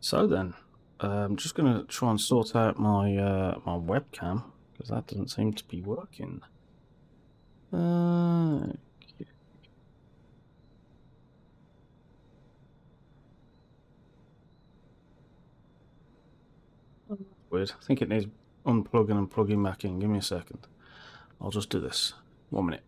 So then, I'm just going to try and sort out my my webcam, because that doesn't seem to be working. Weird. I think it needs unplugging and plugging back in. Give me a second. I'll just do this. 1 minute.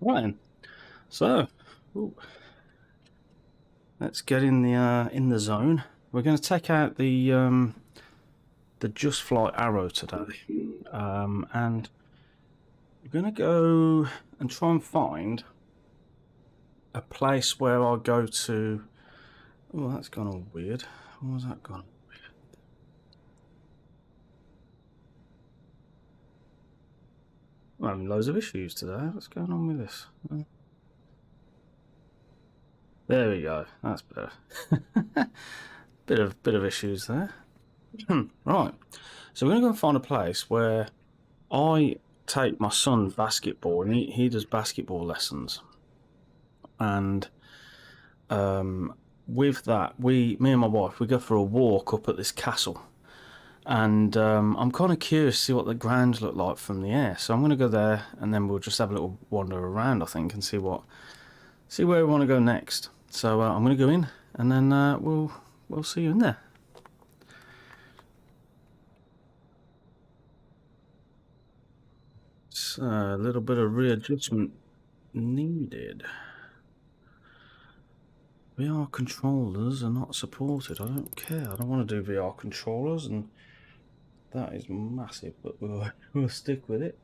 Right. So, let's get in the zone. We're going to take out the Just Flight arrow today, and we're going to go and try and find a place where I'll go to. Oh, that's gone all weird. What was that gone? I'm having loads of issues today. What's going on with this? There we go. That's better. bit of issues there. Right. So we're going to go and find a place where I take my son basketball, and he does basketball lessons. And with that, me and my wife, we go for a walk up at this castle. And I'm kind of curious to see what the grounds look like from the air. So I'm going to go there, and then we'll just have a little wander around, I think, and see where we want to go next. So I'm going to go in, and then we'll see you in there. It's a little bit of readjustment needed. VR controllers are not supported. I don't care. I don't want to do VR controllers, and that is massive, but we'll stick with it.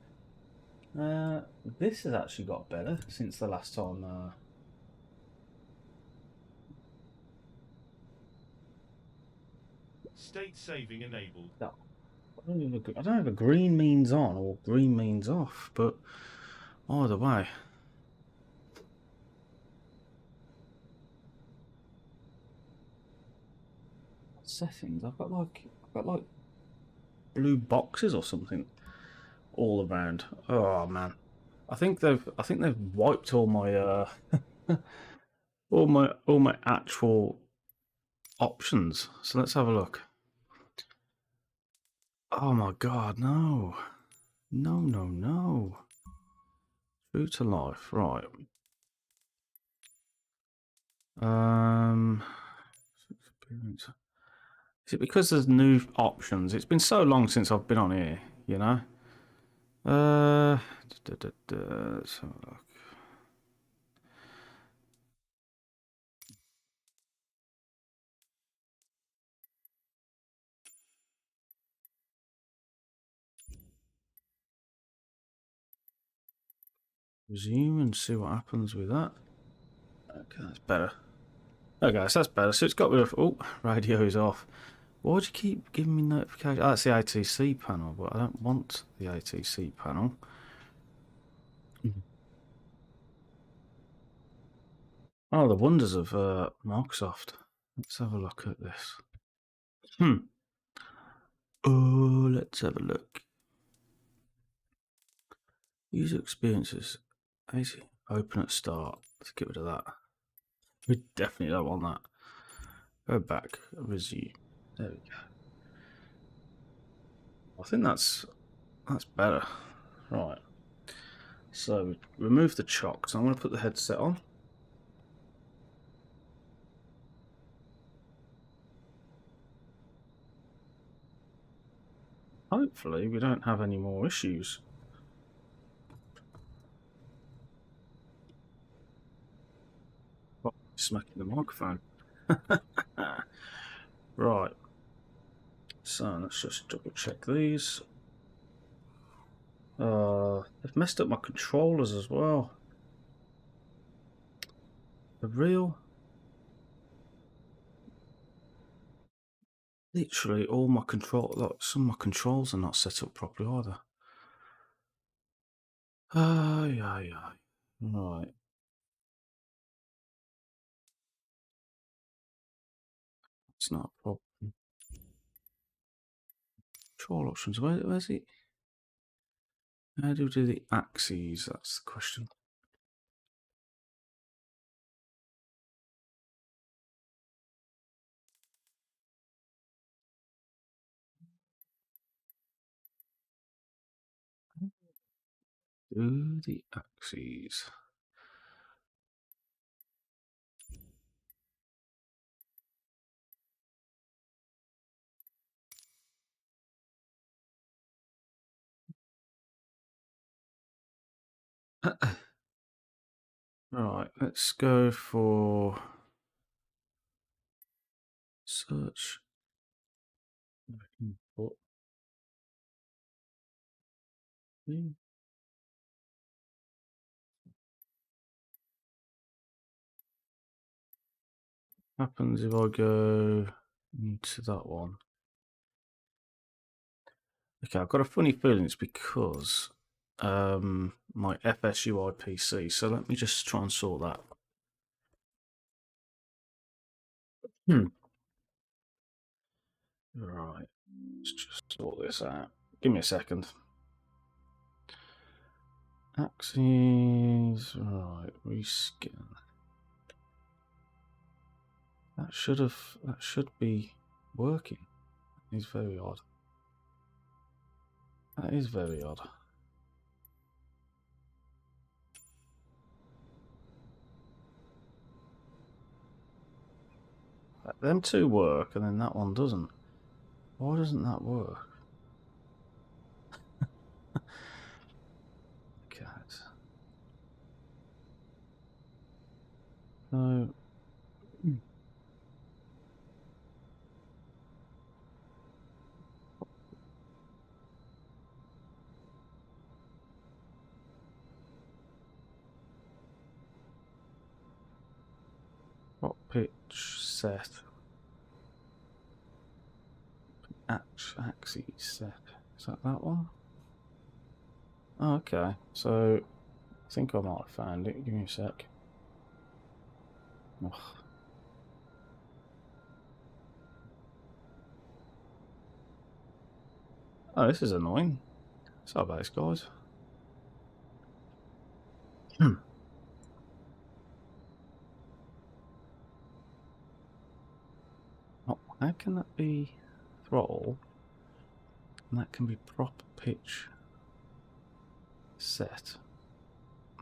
This has actually got better since the last time. State saving enabled. I don't know if green means on or green means off, but either way. Settings. I've got like blue boxes or something all around. Oh man, I think they've wiped all my all my actual options. So let's have a look. Oh my god, no. No. True to life, right. Experience. Is it because there's new options? It's been so long since I've been on here, you know? Let's have a look. Resume and see what happens with that. Okay, that's better. Okay, so that's better. So it's got rid of. Oh, radio's off. Why would you keep giving me notifications? Oh, that's the ATC panel, but I don't want the ATC panel. Oh, the wonders of Microsoft. Let's have a look at this. Oh, let's have a look. User experiences. Easy. Open at start. Let's get rid of that. We definitely don't want that. Go back, resume. There we go. I think that's better. Right. So remove the chock. So I'm going to put the headset on. Hopefully we don't have any more issues. Oh, smacking the microphone. Right. So let's just double check these. They've messed up my controllers as well. The real. Literally all my some of my controls are not set up properly either. Ay. Right. It's not a problem. Control options. Where's it? How do we do the axes? That's the question. Do the axes. Right, let's go for search. What happens if I go into that one? Okay, I've got a funny feeling it's because my FSUI PC. So let me just try and sort that. Right, let's just sort this out. Give me a second. Axes, right, reskin. That should be working. It's very odd. That is very odd. Them two work, and then that one doesn't. Why doesn't that work? Cat. No. What pitch set? Axes set. Is that one? Oh, okay. So I think I might have found it. Give me a sec. Ugh. Oh, this is annoying. Sorry about this, guys. Oh, how can that be throttle? And that can be prop pitch set.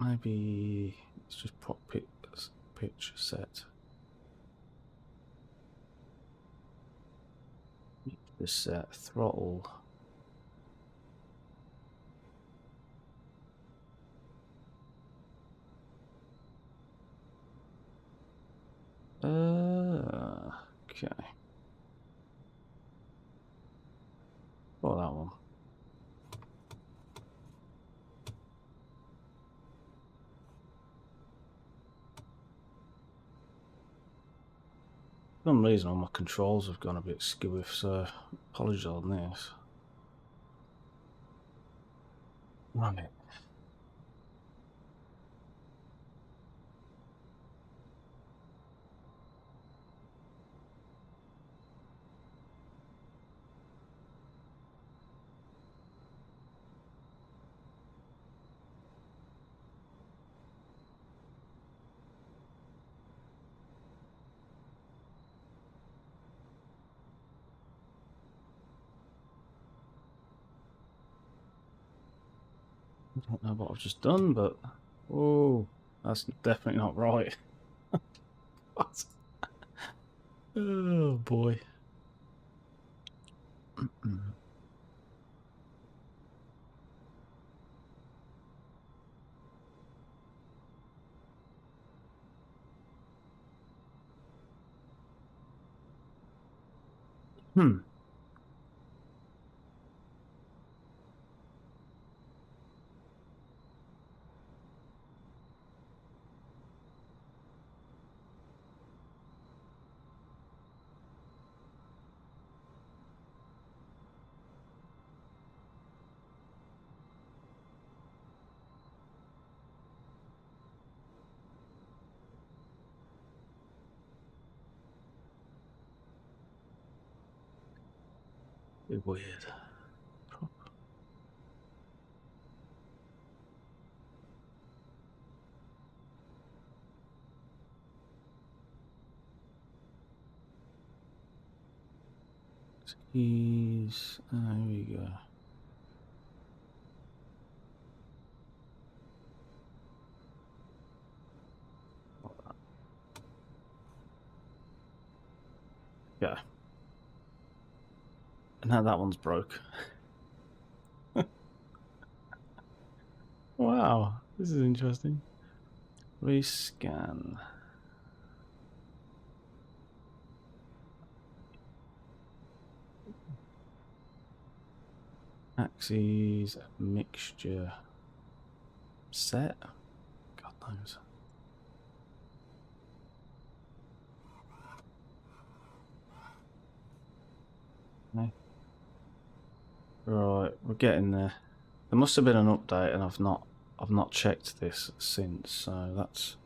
Maybe it's just prop pitch set. This set throttle. Okay. Well, that one. For some reason, all my controls have gone a bit skewy, so apologies on this. Right. don't know what I've just done, but oh, that's definitely not right. What? Oh boy. Hmm. Bit weird. He's there we go. Yeah. And now that one's broke. Wow, this is interesting. Rescan. Axes mixture set. God knows. No. Right, we're getting there. There must have been an update, and I've not checked this since. So that's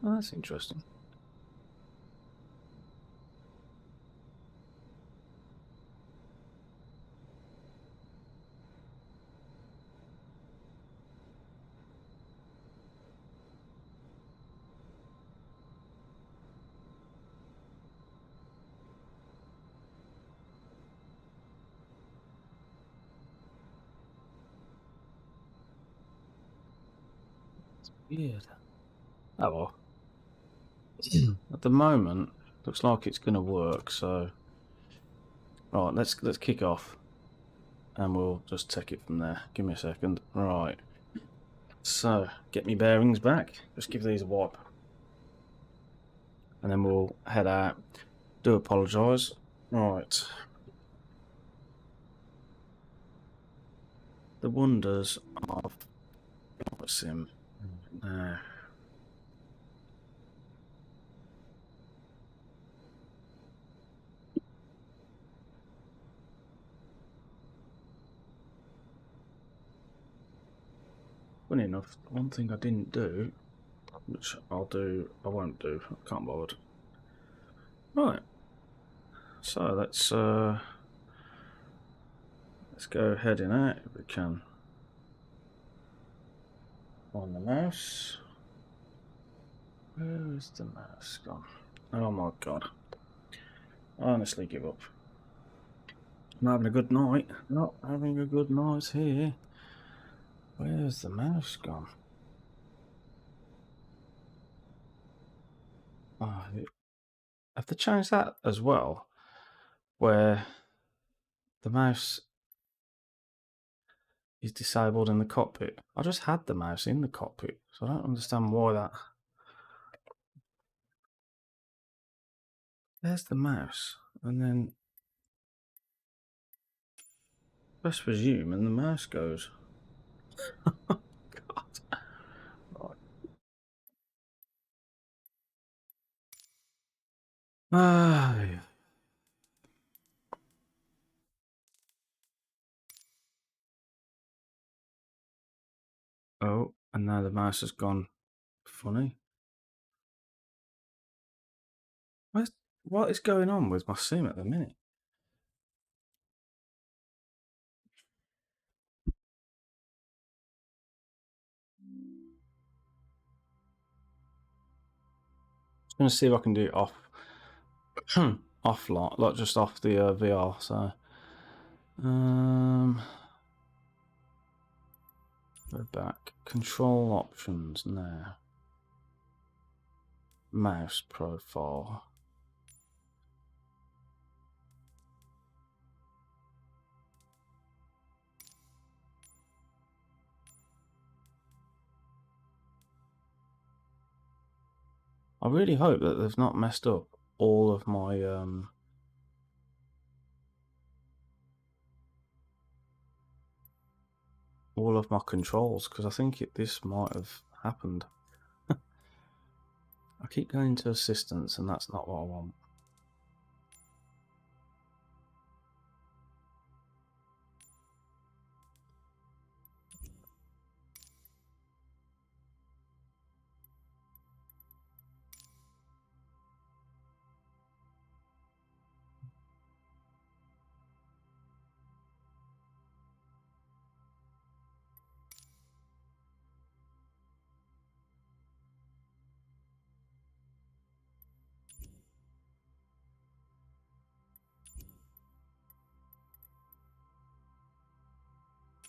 that's interesting. Weird. Oh well. At the moment, looks like it's going to work. So, right, let's kick off, and we'll just take it from there. Give me a second. Right. So, get me bearings back. Just give these a wipe, and then we'll head out. Do apologise. Right. The wonders of sim. Funny enough, one thing I didn't do, which I won't do, I can't bother. Right, so let's go heading out if we can. On the mouse. Where is the mouse gone? Oh my god. I honestly give up. I'm having a good night. Not having a good night here. Where's the mouse gone? Oh, have they changed that as well? Where the mouse is disabled in the cockpit. I just had the mouse in the cockpit, so I don't understand why that. There's the mouse, and then press resume, and the mouse goes. God. Right. Ah, yeah. Oh, and now the mouse has gone funny. What is going on with my sim at the minute? I'm going to see if I can do it off, offline, like just off the VR. So, go back. Control options now. Mouse profile. I really hope that they've not messed up all of my controls, because I think this might have happened. I keep going to assistance and that's not what I want.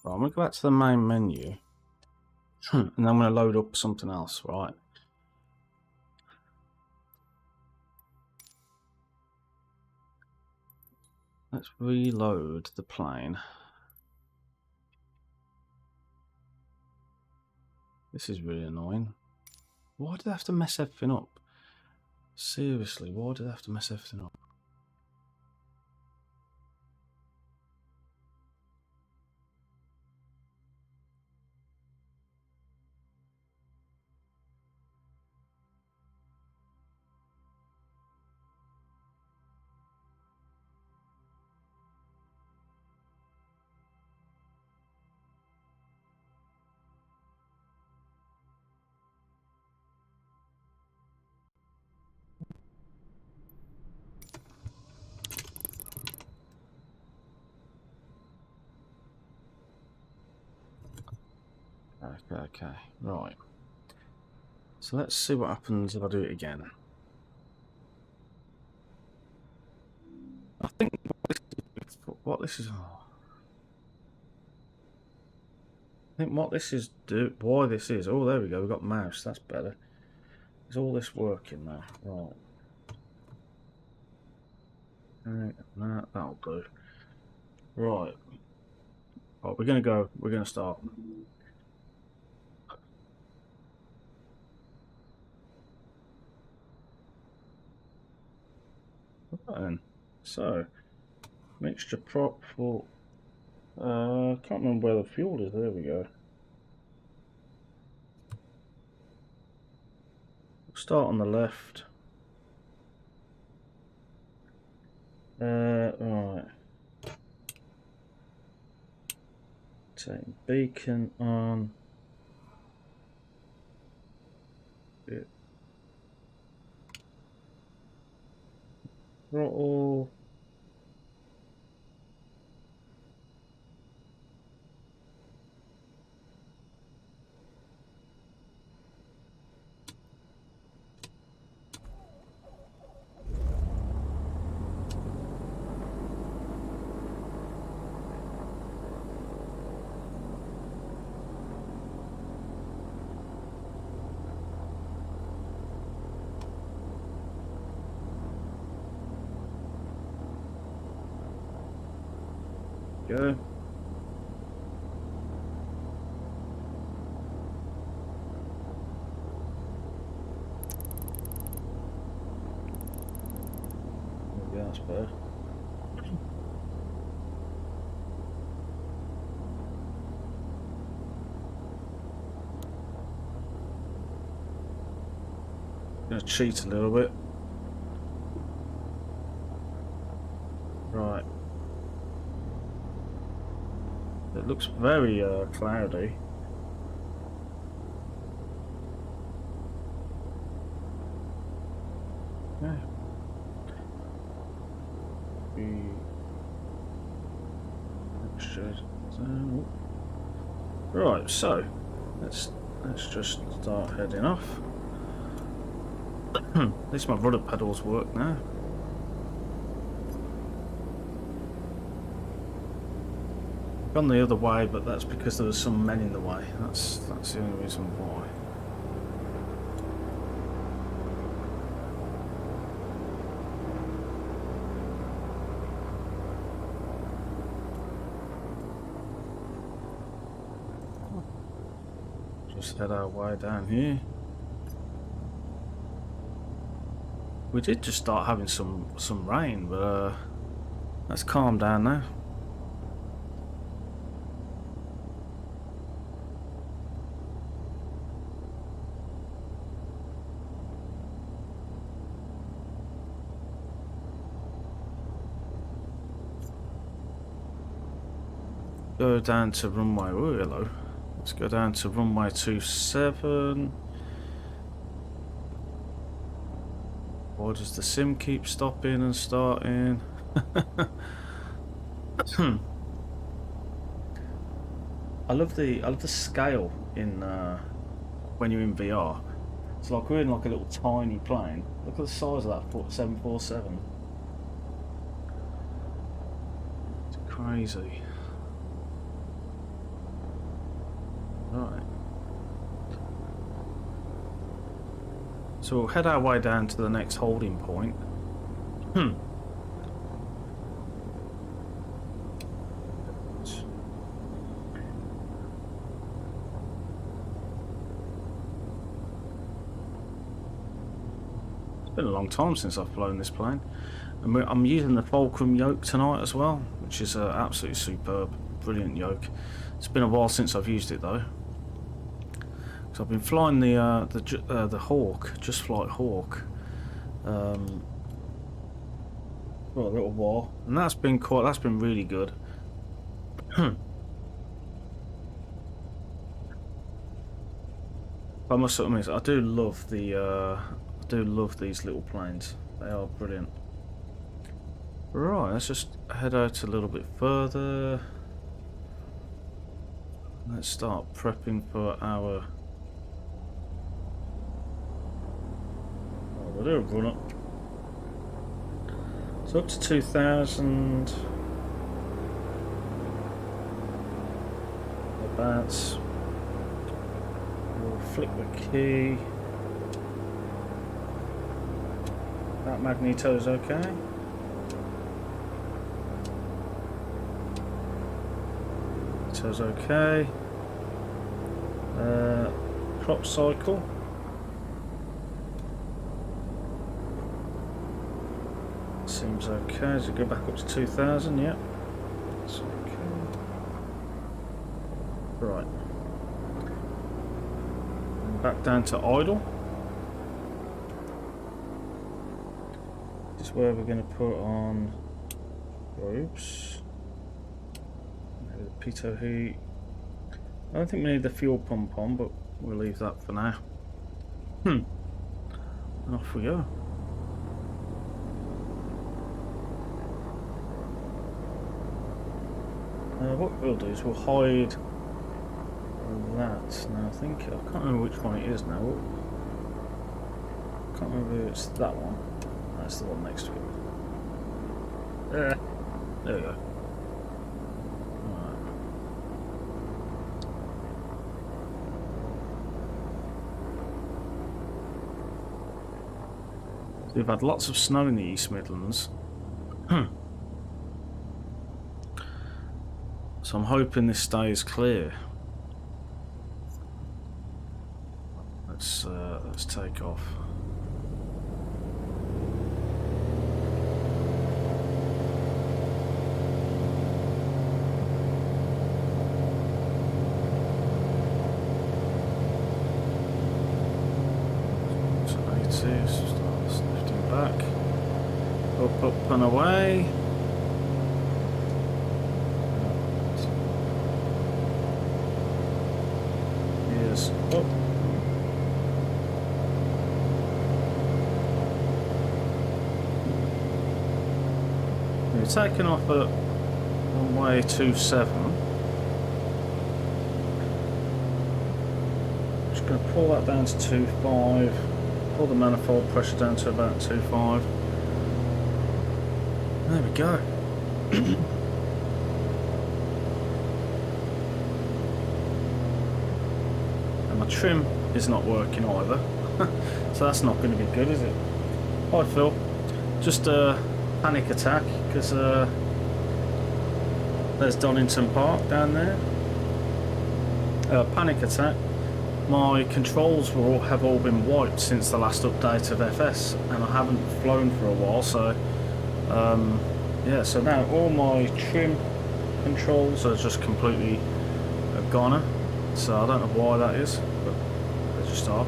Right, I'm going to go back to the main menu and then I'm going to load up something else, right? Let's reload the plane. This is really annoying. Why do they have to mess everything up? Seriously, why do they have to mess everything up? Okay, right. So let's see what happens if I do it again. I think what this is. I think what this is why this is. Oh, there we go. We've got mouse. That's better. Is all this working now? Right. That'll do. Right. Right, we're gonna go. We're gonna start. Right then. So, mixture prop for. I can't remember where the fuel is. There we go. Start on the left. Right. Take beacon on. Throttle. Go. Maybe that's better. Gonna cheat a little bit. Right. It looks very cloudy. Yeah. Right, so let's just start heading off. At least my rudder pedals work now. Gone the other way, but that's because there was some men in the way. That's the only reason why. Just head our way down here. We did just start having some rain, but let's calm down now. Go down to runway. Oh, hello. Let's go down to runway 27. Why does the sim keep stopping and starting? I love the scale in when you're in VR. It's like we're in like a little tiny plane. Look at the size of that 747. It's crazy. Right. So we'll head our way down to the next holding point. It's been a long time since I've flown this plane. And I'm using the Fulcrum yoke tonight as well, which is absolutely superb, brilliant yoke. It's been a while since I've used it though. So I've been flying the Hawk, Just Flight Hawk, for a little while, and that's been really good. I must admit, I do love these little planes. They are brilliant. Right, let's just head out a little bit further. Let's start prepping for our. We'll do a run up. So up to 2,000. That's. We'll flick the key. That magneto's okay. Magneto's okay. Crop cycle. Seems okay. As we go back up to 2,000, yeah. That's okay. Right. And back down to idle. This is where we're going to put on. Oops. Maybe the pitot heat. I don't think we need the fuel pump on, but we'll leave that for now. And off we go. What we'll do is we'll hide that. Now I can't remember which one it is now. I can't remember if it's that one. That's the one next to it. There we go. Right. We've had lots of snow in the East Midlands. So I'm hoping this stays clear. Let's take off. So 80, start lifting back. Up and away. Oh. We're taking off at runway 27. Just going to pull that down to 25. Pull the manifold pressure down to about 2.5. There we go. And my trim is not working either. So that's not going to be good, is it? Hi Phil. Just a panic attack because there's Donington Park down there. Panic attack. My controls have all been wiped since the last update of FS, and I haven't flown for a while, so yeah, so now all my trim controls are just completely gone. So I don't know why that is, but they just are.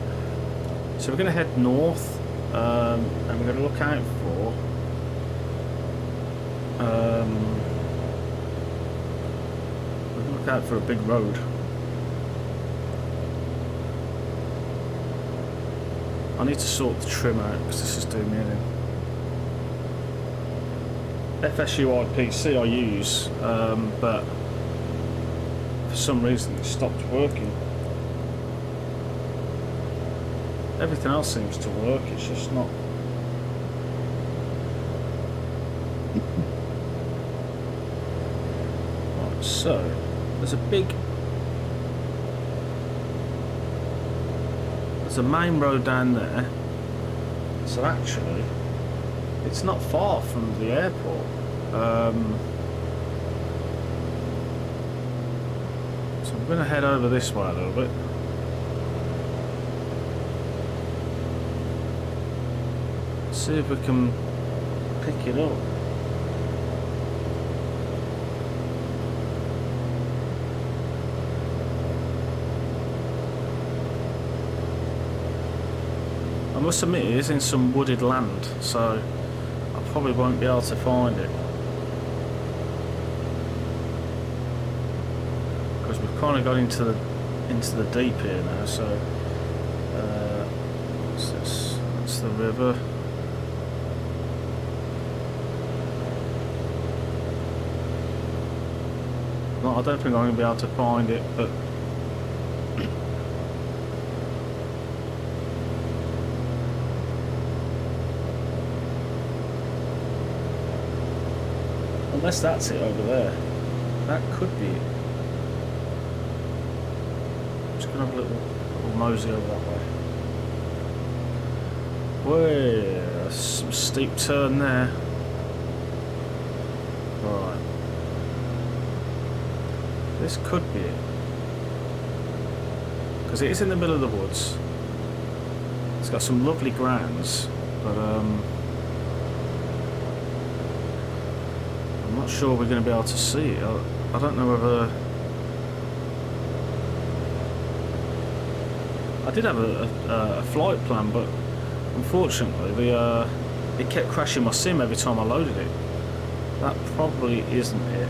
So we're going to head north, and we're going to look out for a big road. I need to sort the trim out because this is doing me in. FSUI PC I use, but for some reason it stopped working. Everything else seems to work, it's just not. Right, so there's a main road down there, so actually it's not far from the airport. So I'm going to head over this way a little bit. See if we can pick it up. I must admit it is in some wooded land, so I probably won't be able to find it. Because we've kind of got into the deep here now, so what's this? That's the river. No, I don't think I'm going to be able to find it, but unless that's it over there. That could be it. I'm just going to have a little mosey over that way. Whoa, some steep turn there. Right. This could be it. Because it is in the middle of the woods. It's got some lovely grounds, but I'm not sure we're going to be able to see it. I don't know whether... I did have a flight plan, but unfortunately it kept crashing my sim every time I loaded it. That probably isn't it.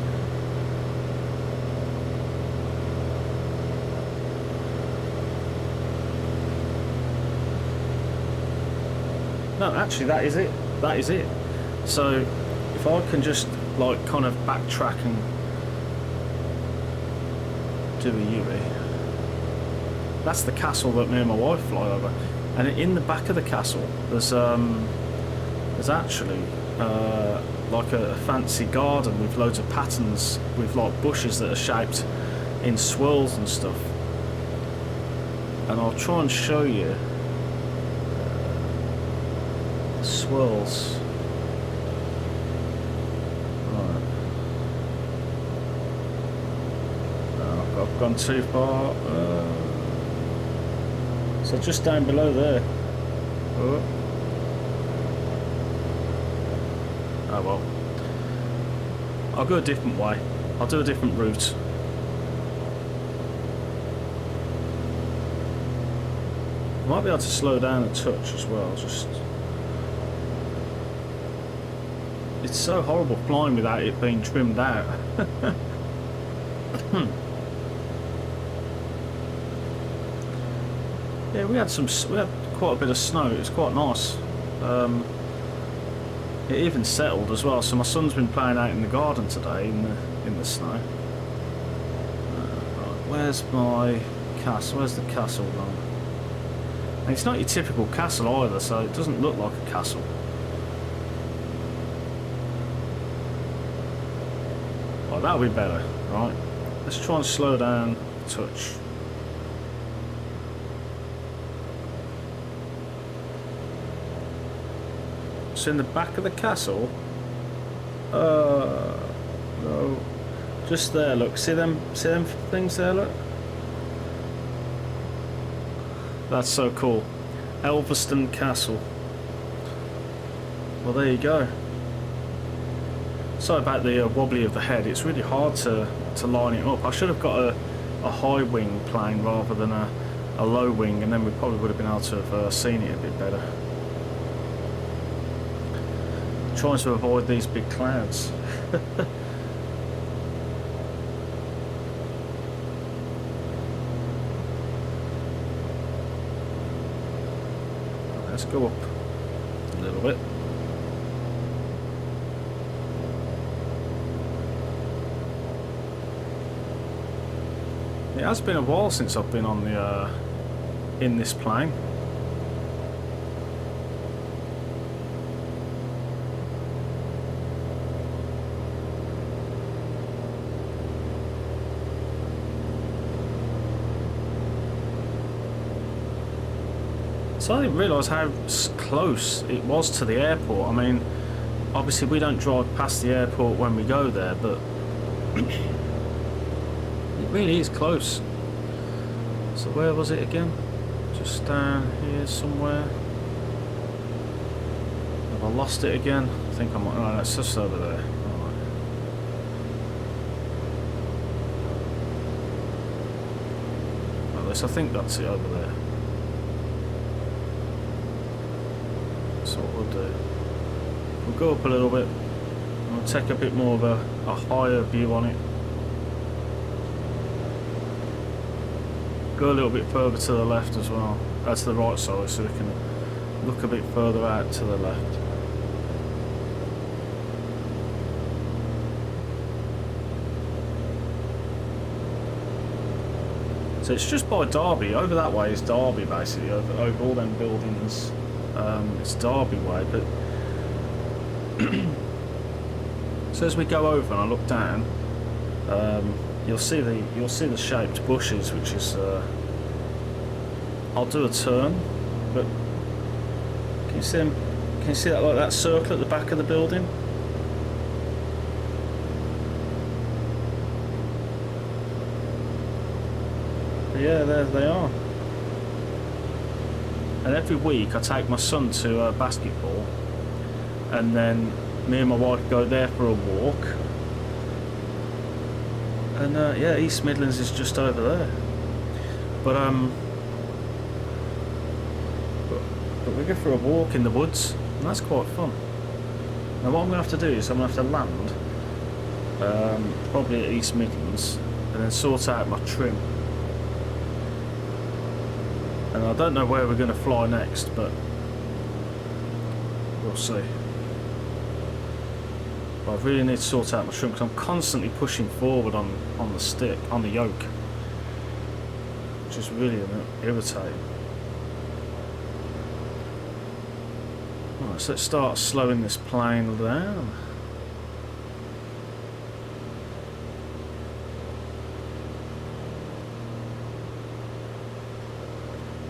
No, actually that is it. That is it. So if I can just like kind of backtrack and do a U-E. That's the castle that me and my wife fly over, and in the back of the castle there's actually like a fancy garden with loads of patterns with like bushes that are shaped in swirls and stuff, and I'll try and show you swirls. I've gone too far. So just down below there. Oh well. I'll go a different way. I'll do a different route. I might be able to slow down a touch as well. Just. It's so horrible flying without it being trimmed out. Yeah, we had quite a bit of snow. It was quite nice. It even settled as well. So my son's been playing out in the garden today in the snow. Right, where's my castle? Where's the castle gone? And it's not your typical castle either, so it doesn't look like a castle. Oh, that'll be better, right? Let's try and slow down a touch. So in the back of the castle, no, just there. Look, see them things there. Look, that's so cool. Elvaston Castle. Well, there you go. Sorry about the wobbly of the head. It's really hard to line it up. I should have got a high wing plane rather than a low wing, and then we probably would have been able to have seen it a bit better. Trying to avoid these big clouds. Let's go up a little bit. It has been a while since I've been on the in this plane. So I didn't realise how close it was to the airport. I mean, obviously we don't drive past the airport when we go there, but it really is close. So where was it again? Just down here somewhere. Have I lost it again? I think I might. No, it's just over there. Right. At least I think that's it over there. So what we'll do, we'll go up a little bit and we'll take a bit more of a higher view on it. Go a little bit further to the left as well, to the right, sorry, so we can look a bit further out to the left. So it's just by Derby. Over that way is Derby, basically. Over all them buildings, it's Derby way. But so as we go over and I look down, you'll see the shaped bushes, which is. I'll do a turn, but can you see them? Can you see that, like that circle at the back of the building? Yeah, there they are. And every week I take my son to basketball, and then me and my wife go there for a walk. And yeah, East Midlands is just over there. But we go for a walk in the woods, and that's quite fun. Now what I'm going to have to do is I'm going to have to land, probably at East Midlands, and then sort out my trim. And I don't know where we're going to fly next, but we'll see. But I really need to sort out my trim because I'm constantly pushing forward on the stick, on the yoke, which is really irritating. Right, so let's start slowing this plane down.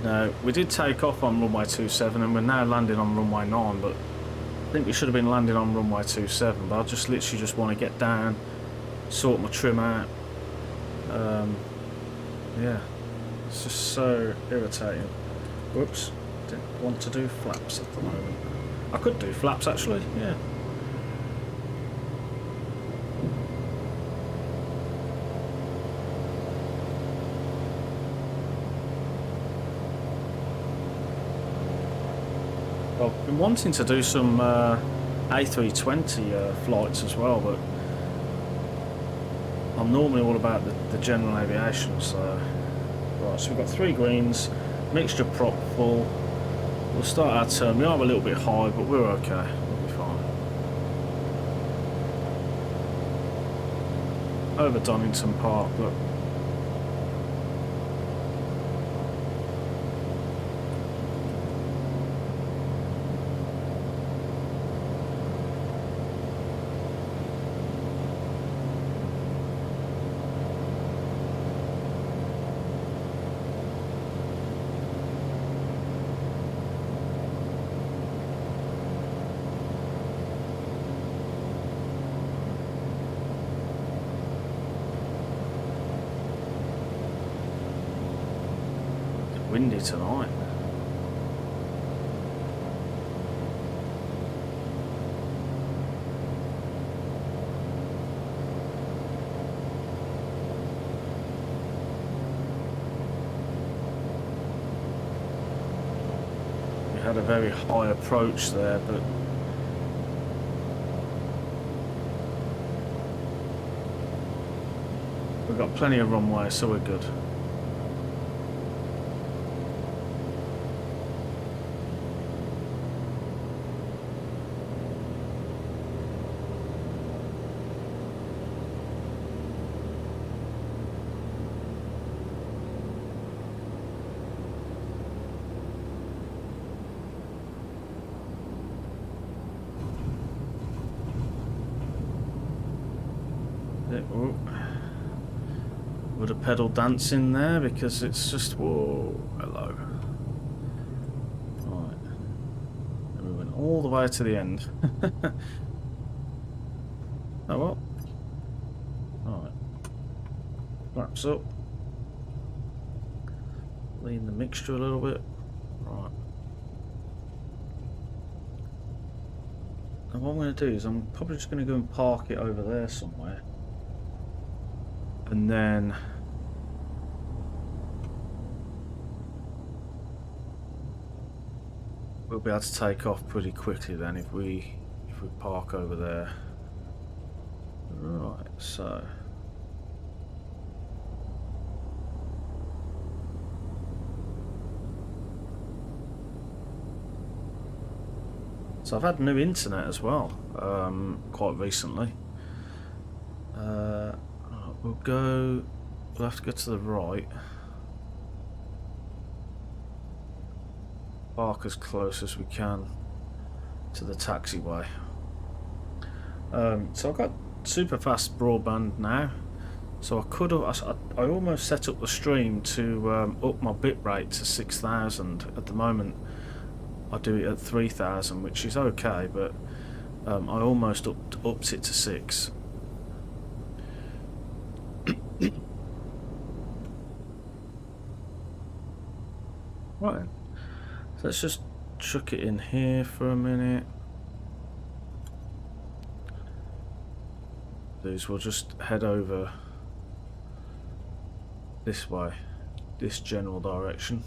Now, we did take off on runway 27 and we're now landing on runway 9, but I think we should have been landing on runway 27, but I just literally just want to get down, sort my trim out. Yeah, it's just so irritating. Whoops, didn't want to do flaps at the moment. I could do flaps actually, yeah. I've been wanting to do some A320 flights as well, but I'm normally all about the general aviation. So, right, so we've got 3 greens, mixture prop full. We'll start our turn. We are a little bit high, but we're okay. We'll be fine. Over Donington Park, look. windy tonight. We had a very high approach there, but we've got plenty of runway, so we're good. Would a pedal dance in there because it's just whoa, hello. Right, and we went all the way to the end. Oh well. Right, flaps up. Lean the mixture a little bit. Right. And what I'm going to do is I'm probably just going to go and park it over there somewhere. And then we'll be able to take off pretty quickly then if we park over there. Right, so I've had new internet as well, quite recently. We'll have to go to the right. Park as close as we can to the taxiway. So I've got super fast broadband now. So I almost set up the stream to up my bitrate to 6,000. At the moment I do it at 3,000, which is okay, but I almost upped it to 6. Right, so let's just chuck it in here for a minute. We'll just head over this way, this general direction.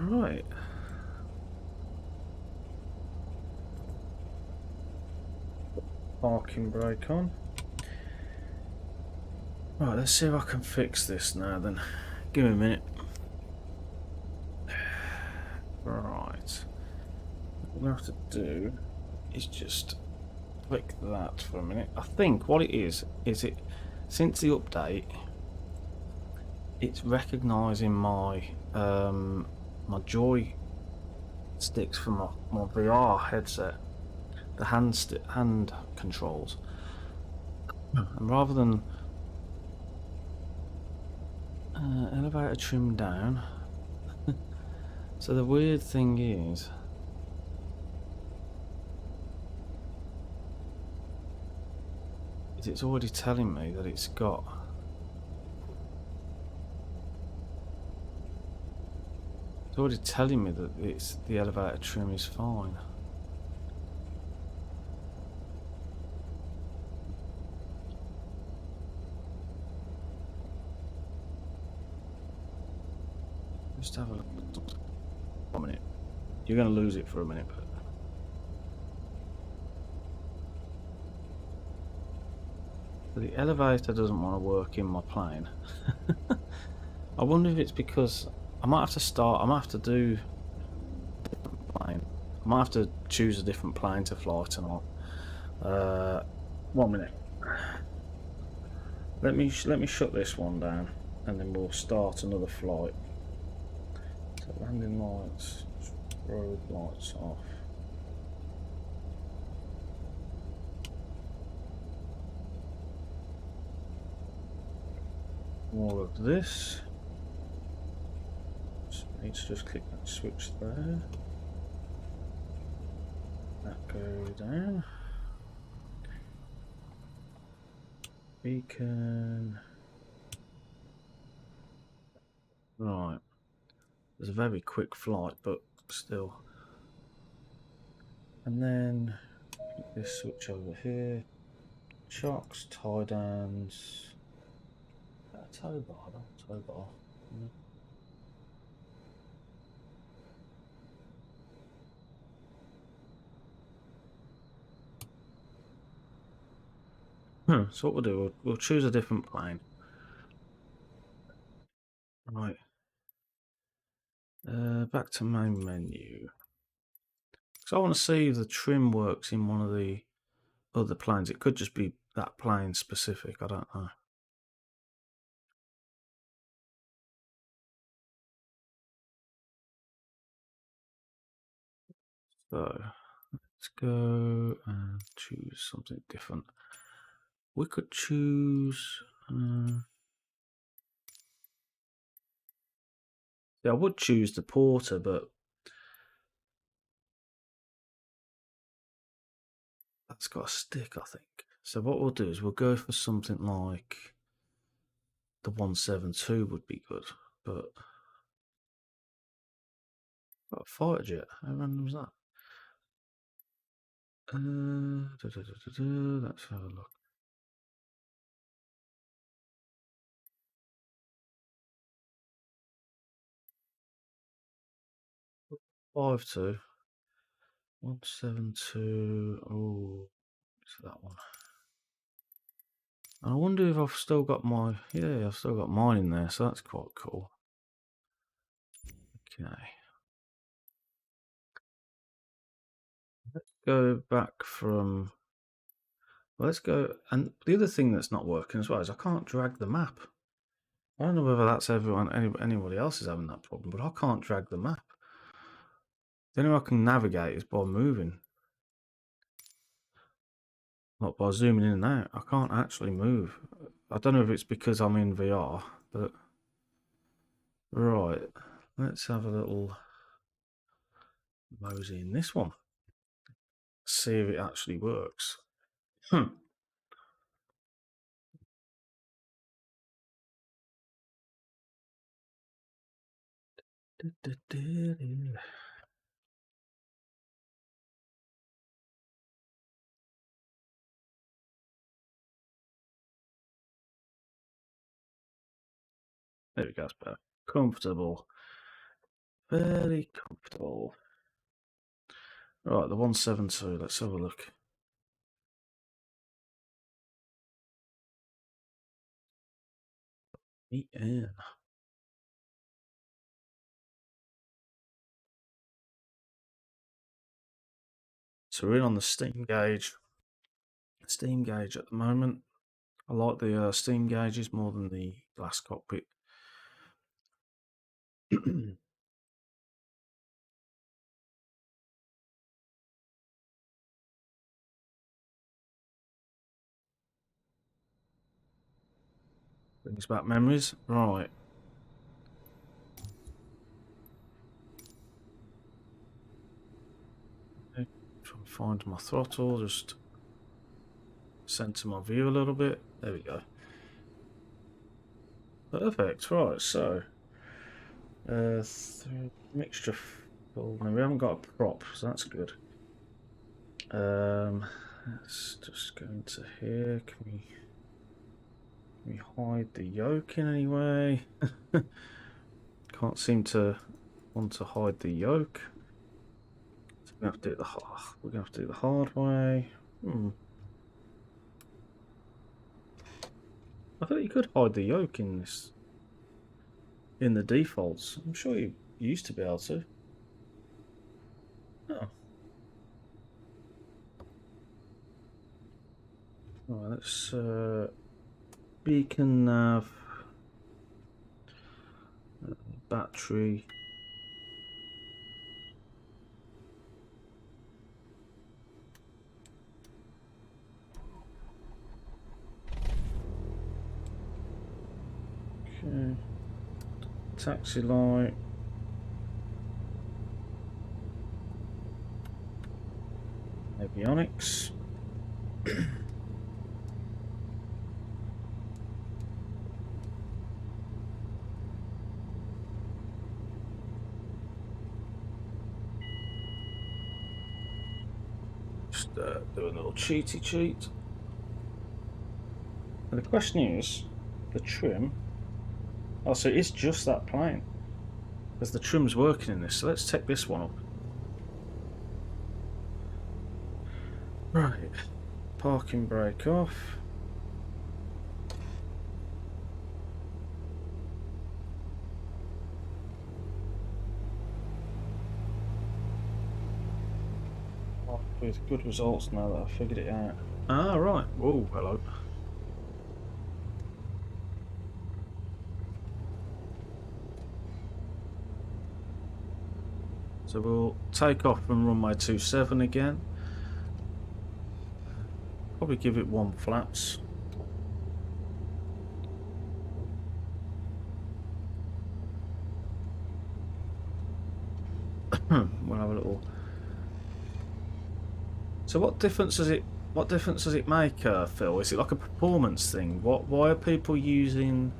Right. Parking brake on. Right, let's see if I can fix this now then. Give me a minute. Right. What we have to do is just click that for a minute. I think what it is it since the update it's recognising my my joy sticks from my VR headset, the hand controls, and rather than elevator trim down. So the weird thing is it's already telling me that it's already telling me that the elevator trim is fine. Just have a look. 1 minute. You're going to lose it for a minute, but the elevator doesn't want to work in my plane. I wonder if it's because I might have to do a different plane. I might have to choose a different plane to fly tonight. 1 minute. Let me shut this one down, and then we'll start another flight. So landing lights, road lights off. More of this. So I need to just click that switch there. That go down. Beacon. Right. There's a very quick flight, but still. And then this switch over here. Chocks, tie downs. Tow bar, tow bar. So what we'll do, we'll choose a different plane. Right. Back to main menu. So I want to see if the trim works in one of the other planes. It could just be that plane specific. I don't know. So let's go and choose something different. We could choose. Yeah, I would choose the Porter, but that's got a stick, I think. So what we'll do is we'll go for something like the 172 would be good, but got a fighter jet. How random is that? Let's have a look. Five two. 172. Oh, it's that one. I wonder if I've still got my. Yeah, I've still got mine in there, so that's quite cool. Okay. Let's go back from. Let's go. And the other thing that's not working as well is I can't drag the map. I don't know whether that's anybody else is having that problem, but I can't drag the map. The only way I can navigate is by moving. Not by zooming in and out. I can't actually move. I don't know if it's because I'm in VR, but right. Let's have a little mosey in this one. See if it actually works. There we go, it's better. Comfortable. Very comfortable. Right, the 172. Let's have a look. EN. So we're in on the steam gauge. Steam gauge at the moment. I like the steam gauges more than the glass cockpit. Brings back memories. Right. Okay. Try and find my throttle. Just center my view a little bit. There we go. Perfect. Right. So, mixture. Well, no, we haven't got a prop, so that's good. Let's just go into here. Can we hide the yoke in any way? Can't seem to want to hide the yoke. So we're gonna have to do it we're gonna have to do the hard way. I thought you could hide the yoke in this, in the defaults. I'm sure you used to be able to. Oh. Alright, let's beacon nav, battery. Okay. Taxi light. Avionics. just do a little cheaty cheat. And the question is, the trim. Oh, so it's just that plane. Because the trim's working in this, so let's take this one up. Right. Parking brake off. With good results now that I've figured it out. Ah, right. Oh, hello. So we'll take off and run my 27 again. Probably give it 1 flaps. We'll have a little. So what difference does it make, Phil? Is it like a performance thing? Why are people using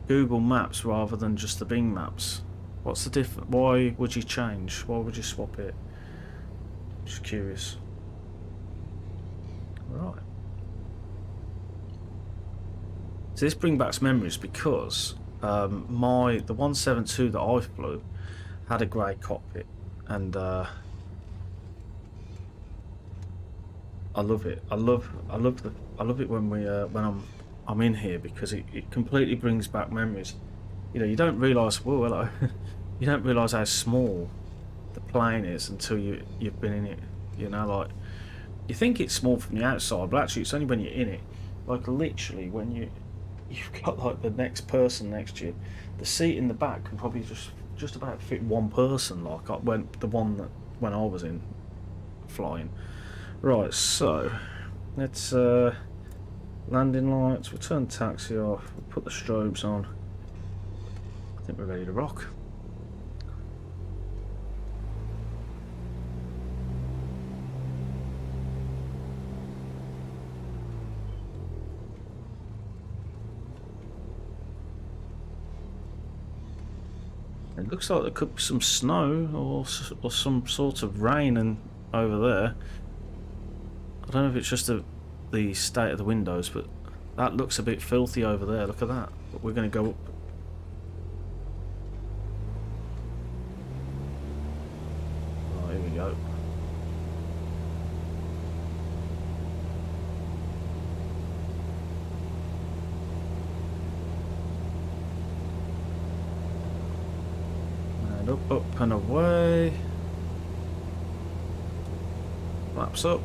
Google Maps rather than just the Bing Maps? What's the difference? Why would you change? Why would you swap it? Just curious. Right. So this brings back memories because the 172 that I flew had a grey cockpit, and I love it. I love it when I'm in here because it completely brings back memories. You know, you don't realise. Whoa, hello. You don't realise how small the plane is until you've been in it. You know, like you think it's small from the outside, but actually it's only when you're in it. Like literally, when you've got like the next person next to you, the seat in the back can probably just about fit one person. Like when I was in flying. Right, so let's landing lights. We'll turn taxi off. We'll put the strobes on. I think we're ready to rock. It looks like there could be some snow or some sort of rain and over there. I don't know if it's just the state of the windows, but that looks a bit filthy over there. Look at that. But we're going to go up. Oh, here we go. And up and away. Flaps up.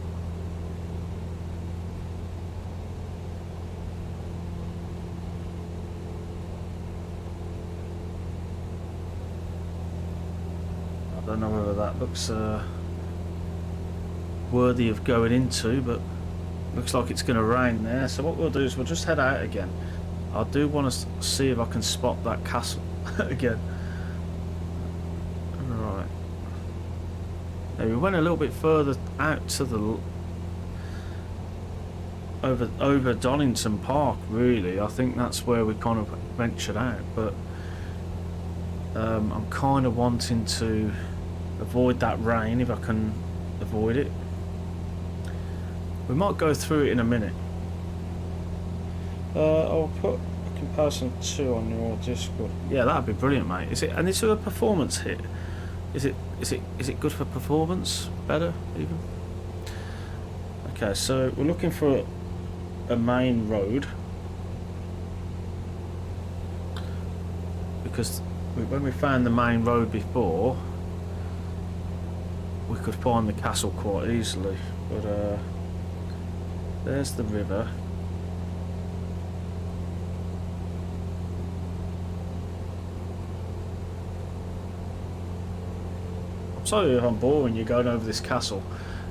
I don't know whether that looks worthy of going into, but looks like it's going to rain there. So what we'll do is we'll just head out again. I do want to see if I can spot that castle again. Right. Now we went a little bit further out to the over Donington Park. Really, I think that's where we kind of ventured out, but I'm kind of wanting to avoid that rain if I can avoid it. We might go through it in a minute. I'll put a comparison 2 on your Discord. Yeah, that'd be brilliant, mate. Is it a performance hit? Is it good for performance? Better even? Okay, so we're looking for a main road because when we found the main road before, we could find the castle quite easily. But there's the river. I'm sorry if I'm boring you going over this castle.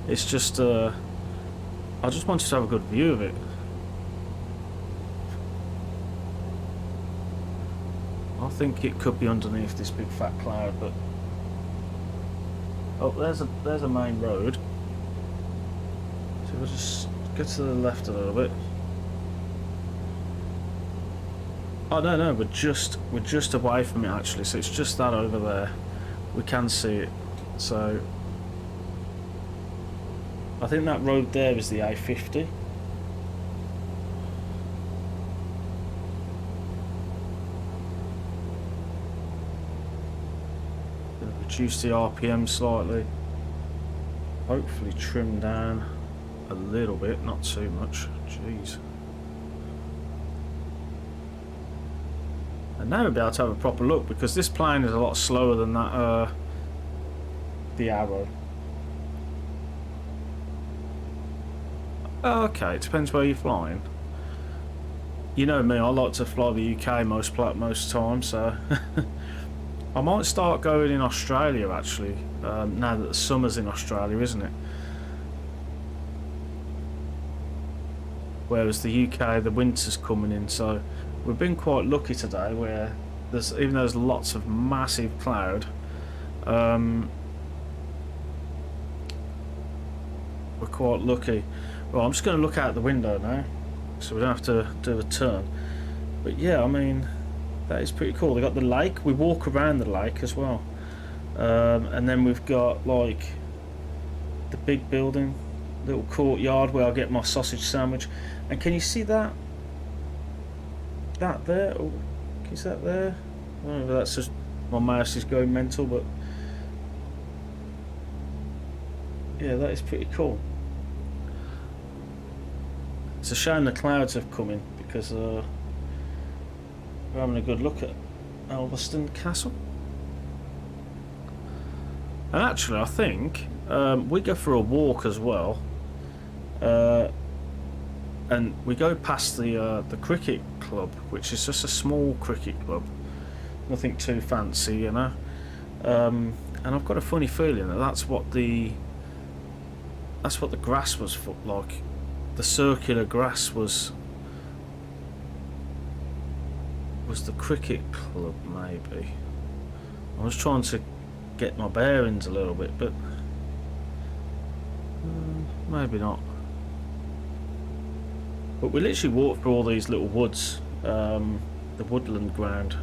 It's just I just wanted to have a good view of it. I think it could be underneath this big fat cloud, but oh, there's a main road. So we'll just get to the left a little bit. Oh no, we're just away from it actually. So it's just that over there. We can see it. So I think that road there is the A50. Reduce the RPM slightly. Hopefully trim down a little bit, not too much. Jeez. And now we'll be able to have a proper look, because this plane is a lot slower than that, the Arrow. Okay, it depends where you're flying. You know me, I like to fly the UK most times, so I might start going in Australia actually, now that the summer's in Australia, isn't it? Whereas the UK, the winter's coming in, so we've been quite lucky today where there's, even though there's lots of massive cloud, we're quite lucky. Well, I'm just going to look out the window now, so we don't have to do a turn. But yeah, I mean, that is pretty cool. They got the lake. We walk around the lake as well, and then we've got like the big building, little courtyard where I get my sausage sandwich. And can you see that? That there? Oh, can you see that there? I don't know if that's just my mouse is going mental, but yeah, that is pretty cool. It's a shame the clouds have come in, because we're having a good look at Elvaston Castle. And actually, I think we go for a walk as well, and we go past the cricket club, which is just a small cricket club, nothing too fancy, you know. And I've got a funny feeling that that's what the grass was for, like. The circular grass was the cricket club, maybe. I was trying to get my bearings a little bit, but maybe not. But we literally walked through all these little woods, the woodland ground.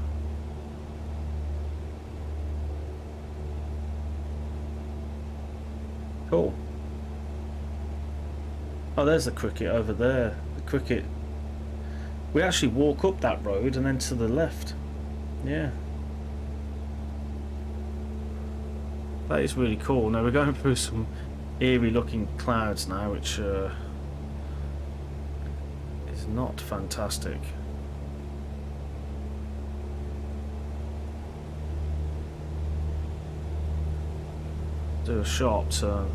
Cool. Oh, there's the cricket over there. The cricket. We actually walk up that road and then to the left. Yeah. That is really cool. Now we're going through some eerie looking clouds now, which is not fantastic. Do a sharp turn.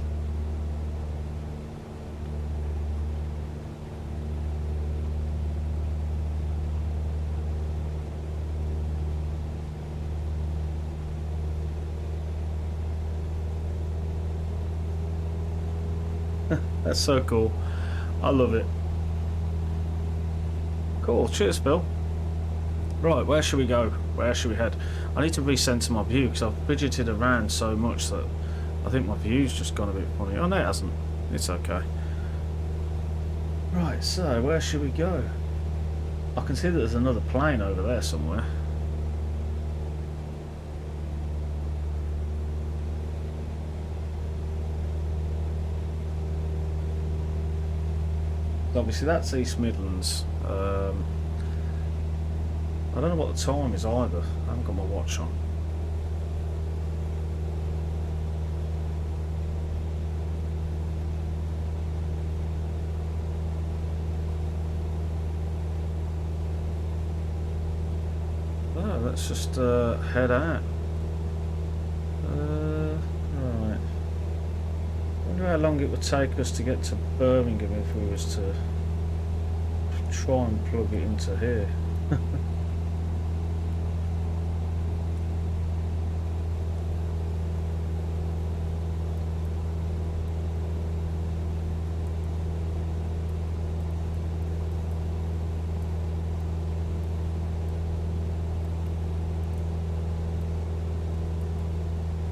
That's so cool. I love it. Cool. Cheers, Phil. Right, where should we go? Where should we head? I need to recenter my view because I've fidgeted around so much that I think my view's just gone a bit funny. Oh no, it hasn't. It's okay. Right, so where should we go? I can see that there's another plane over there somewhere. Obviously that's East Midlands. I don't know what the time is either. I haven't got my watch on. Oh, let's just head out. Right. I wonder how long it would take us to get to Birmingham if we was to try and plug it into here.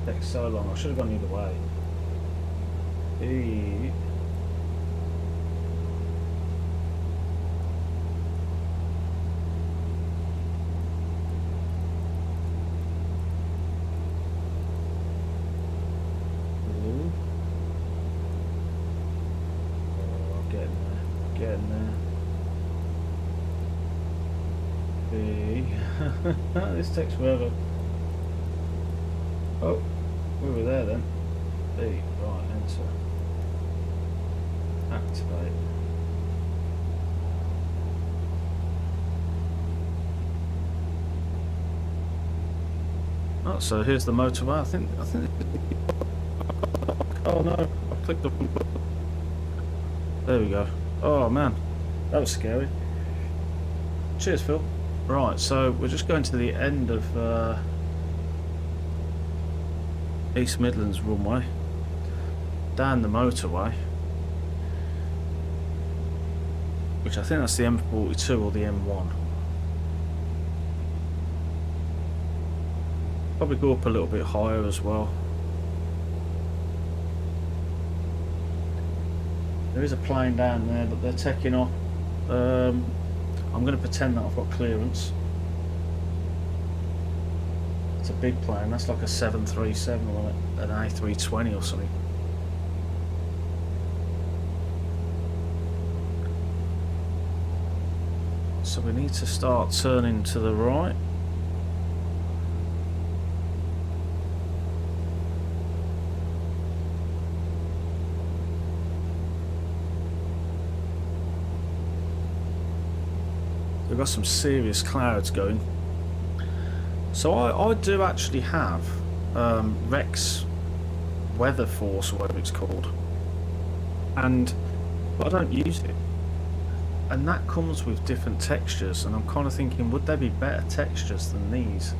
Takes so long. I should have gone either way. Eee. This takes forever. Oh, we were there then. B, right, enter. Activate. Oh, so here's the motorway. I think. Oh no! I clicked the. There we go. Oh man, that was scary. Cheers, Phil. Right, so we're just going to the end of East Midlands runway, down the motorway, which I think that's the M42 or the M1. Probably go up a little bit higher as well. There is a plane down there, but they're taking off. I'm going to pretend that I've got clearance. It's a big plane. That's like a 737 or an A320 or something. So we need to start turning to the right. We've got some serious clouds going. So I do actually have Rex Weather Force, or whatever it's called, but I don't use it. And that comes with different textures, and I'm kind of thinking, would there be better textures than these?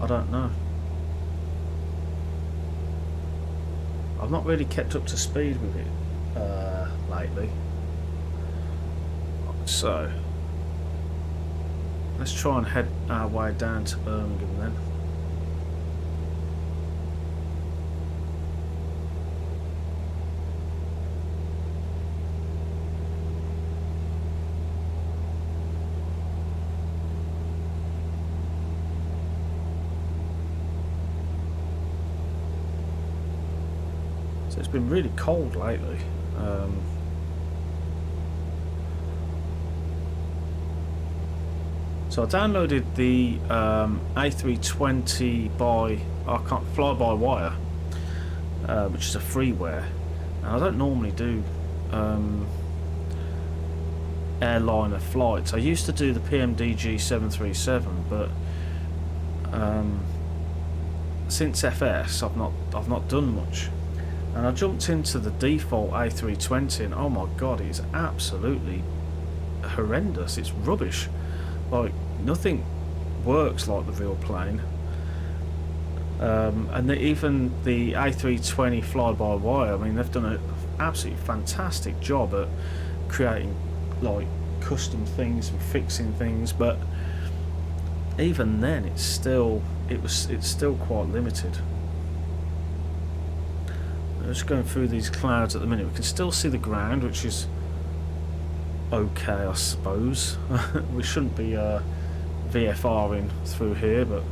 I don't know. I've not really kept up to speed with it lately. So let's try and head our way down to Birmingham then. So it's been really cold lately. So I downloaded the A320 fly-by-wire, which is a freeware. Now, I don't normally do airliner flights. I used to do the PMDG 737, but since FS I've not done much. And I jumped into the default A320, and oh my god, it's absolutely horrendous. It's rubbish. Like, nothing works like the real plane. And even the A320 fly-by-wire, I mean, they've done an absolutely fantastic job at creating like custom things and fixing things, but even then it's still quite limited. I'm just going through these clouds at the minute. We can still see the ground, which is okay, I suppose. We shouldn't be VFRing through here, but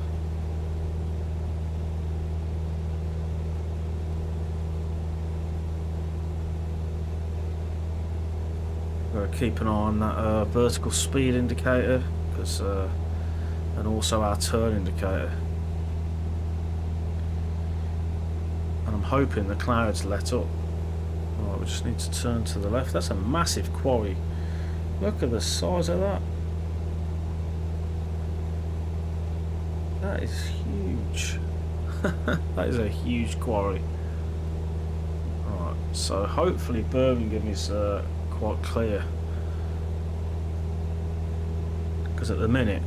gotta keep an eye on that vertical speed indicator, because and also our turn indicator. And I'm hoping the clouds let up. Right, we just need to turn to the left. That's a massive quarry. Look at the size of that. That is huge. That is a huge quarry. Alright, so hopefully Birmingham is quite clear. Because at the minute,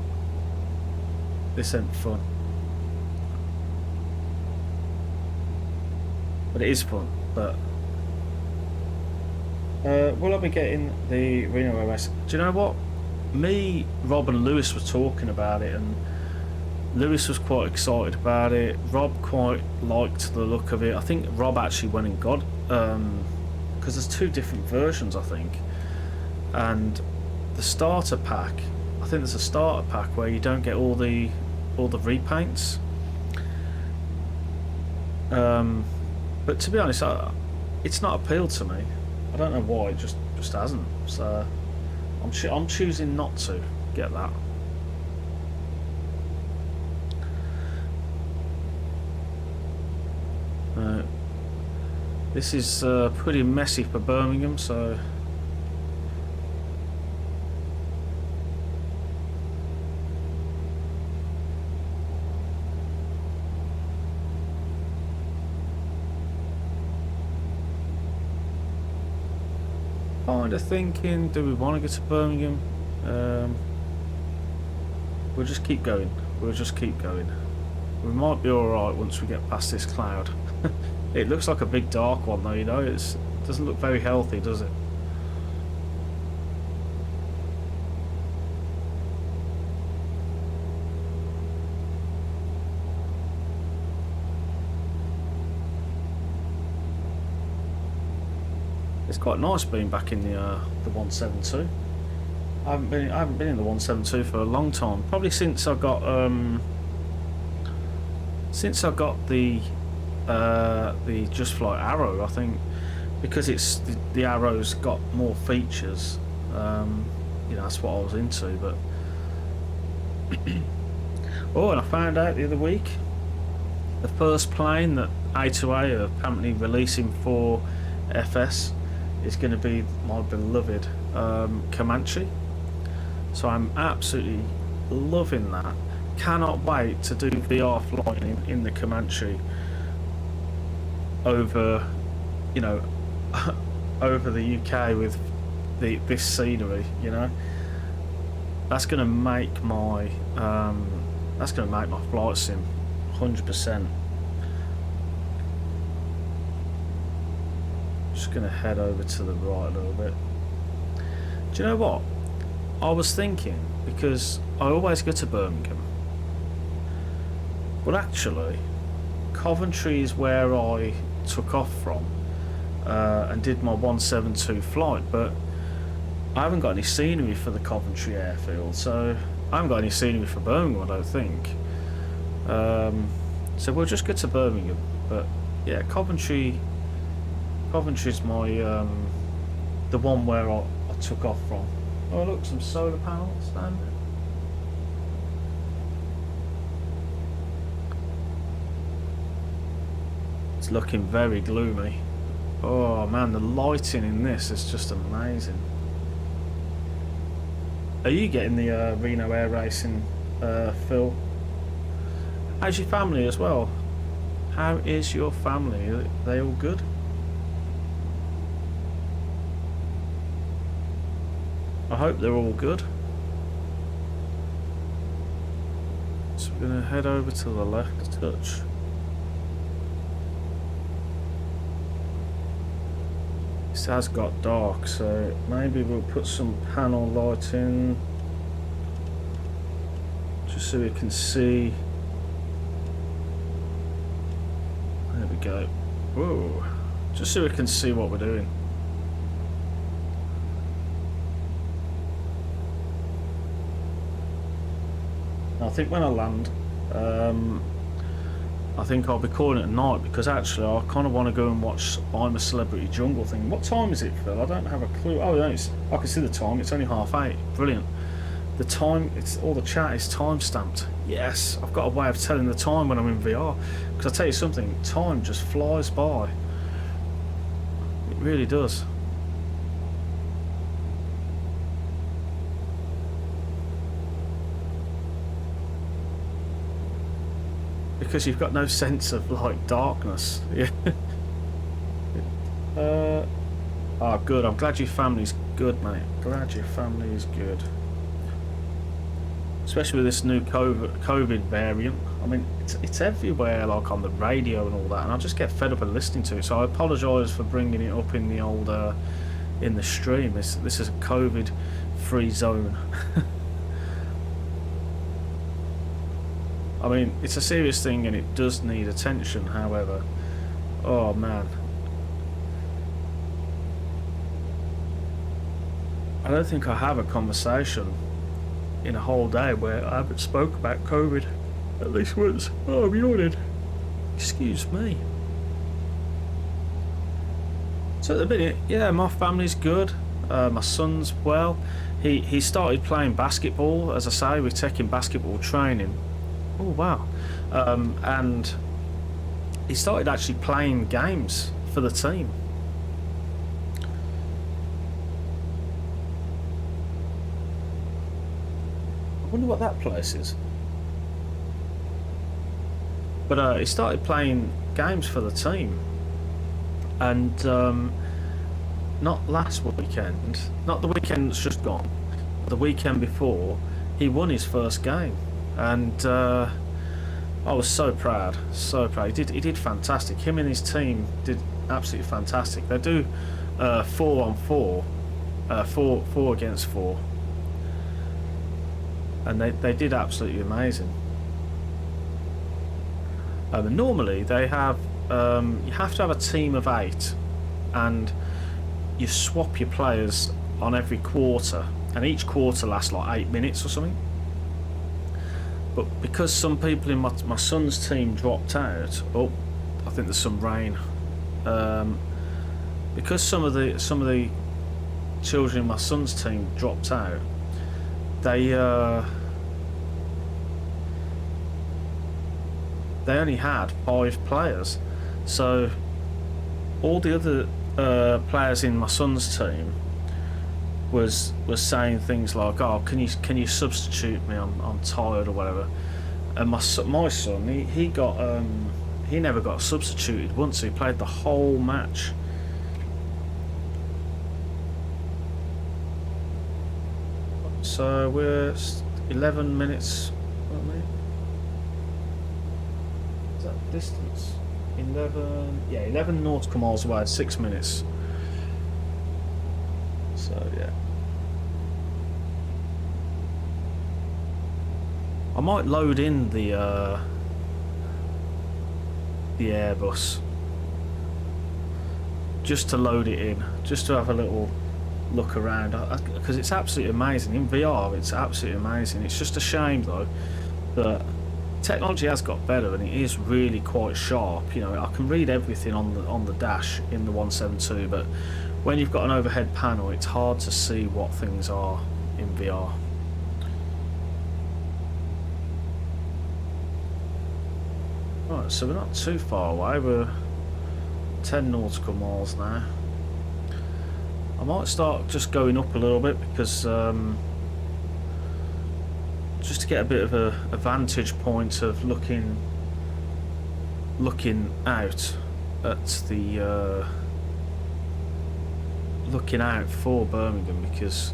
this ain't fun. But it is fun, but will I be getting the Reno OS? Do you know what? Me, Rob and Lewis were talking about it, and Lewis was quite excited about it. Rob quite liked the look of it. I think Rob actually went and got, because there's two different versions, I think. And the starter pack, I think there's a starter pack where you don't get all the repaints. But to be honest, it's not appealed to me. I don't know why, it just hasn't. So I'm choosing not to get that. This is pretty messy for Birmingham, so kind of thinking, do we want to go to Birmingham? We'll just keep going. We'll just keep going. We might be alright once we get past this cloud. It looks like a big dark one though, you know, it doesn't look very healthy, does it? It's quite nice being back in the 172. I haven't been in the 172 for a long time. Probably since I got the Just Flight Arrow, I think, because it's the Arrow's got more features. You know, that's what I was into. But oh, and I found out the other week the first plane that A2A are apparently releasing for FS is going to be my beloved Comanche. So I'm absolutely loving that. Cannot wait to do VR flying in the Comanche over, you know, over the UK with this scenery. You know, that's going to make my flight sim 100%. Just going to head over to the right a little bit. Do you know what? I was thinking, because I always go to Birmingham, but actually Coventry is where I took off from and did my 172 flight, but I haven't got any scenery for the Coventry airfield, so I haven't got any scenery for Birmingham, I don't think. So we'll just go to Birmingham. But yeah, Coventry's my the one where I took off from. Oh look, some solar panels down there. It's looking very gloomy. Oh man, the lighting in this is just amazing. Are you getting the Reno Air Racing, Phil? How's your family as well? How is your family? Are they all good? I hope they're all good. So we're going to head over to the left a touch. This has got dark, so maybe we'll put some panel lighting just so we can see. There we go. Whoa! Just so we can see what we're doing. I think when I land, I think I'll be calling it a night, because actually I kind of want to go and watch I'm a Celebrity Jungle thing. What time is it, Phil? I don't have a clue. Oh, no, I can see the time. It's only 8:30. Brilliant. The time, all the chat is time stamped. Yes, I've got a way of telling the time when I'm in VR. Because I tell you something, time just flies by. It really does. Because you've got no sense of like darkness. Yeah. Oh, good. I'm glad your family's good, mate. Glad your family is good. Especially with this new COVID variant. I mean, it's everywhere, like on the radio and all that, and I just get fed up of listening to it. So I apologise for bringing it up in the old in the stream. This is a COVID-free zone. I mean, it's a serious thing and it does need attention, however. Oh man. I don't think I have a conversation in a whole day where I haven't spoke about COVID at least once. Oh, I'm yawning. Excuse me. So at the minute, yeah, my family's good. My son's well. He started playing basketball. As I say, we're taking basketball training. Oh wow. And he started actually playing games for the team. I wonder what that place is. But he started playing games for the team, and not last weekend, not the weekend that's just gone, the weekend before, he won his first game, and I was so proud, so proud. He did fantastic. Him and his team did absolutely fantastic. They do 4-on-4, 4 against 4, and they did absolutely amazing. Normally they have you have to have a team of 8, and you swap your players on every quarter, and each quarter lasts like 8 minutes or something. But because some people in my son's team dropped out, oh, I think there's some rain. Because some of the children in my son's team dropped out, they only had 5 players, so all the other players in my son's team was saying things like, "Oh, can you substitute me? I'm tired," or whatever. And my son, he got he never got substituted once. He played the whole match. So we're 11 minutes. Is that distance? 11 nautical miles away. 6 minutes. So yeah. I might load in the Airbus just to load it in, just to have a little look around, because it's absolutely amazing in VR. It's absolutely amazing. It's just a shame though that technology has got better, and it is really quite sharp. You know, I can read everything on the dash in the 172, but when you've got an overhead panel, it's hard to see what things are in VR. Right, so we're not too far away. We're 10 nautical miles now. I might start just going up a little bit, because just to get a bit of a vantage point of looking out at the looking out for Birmingham, because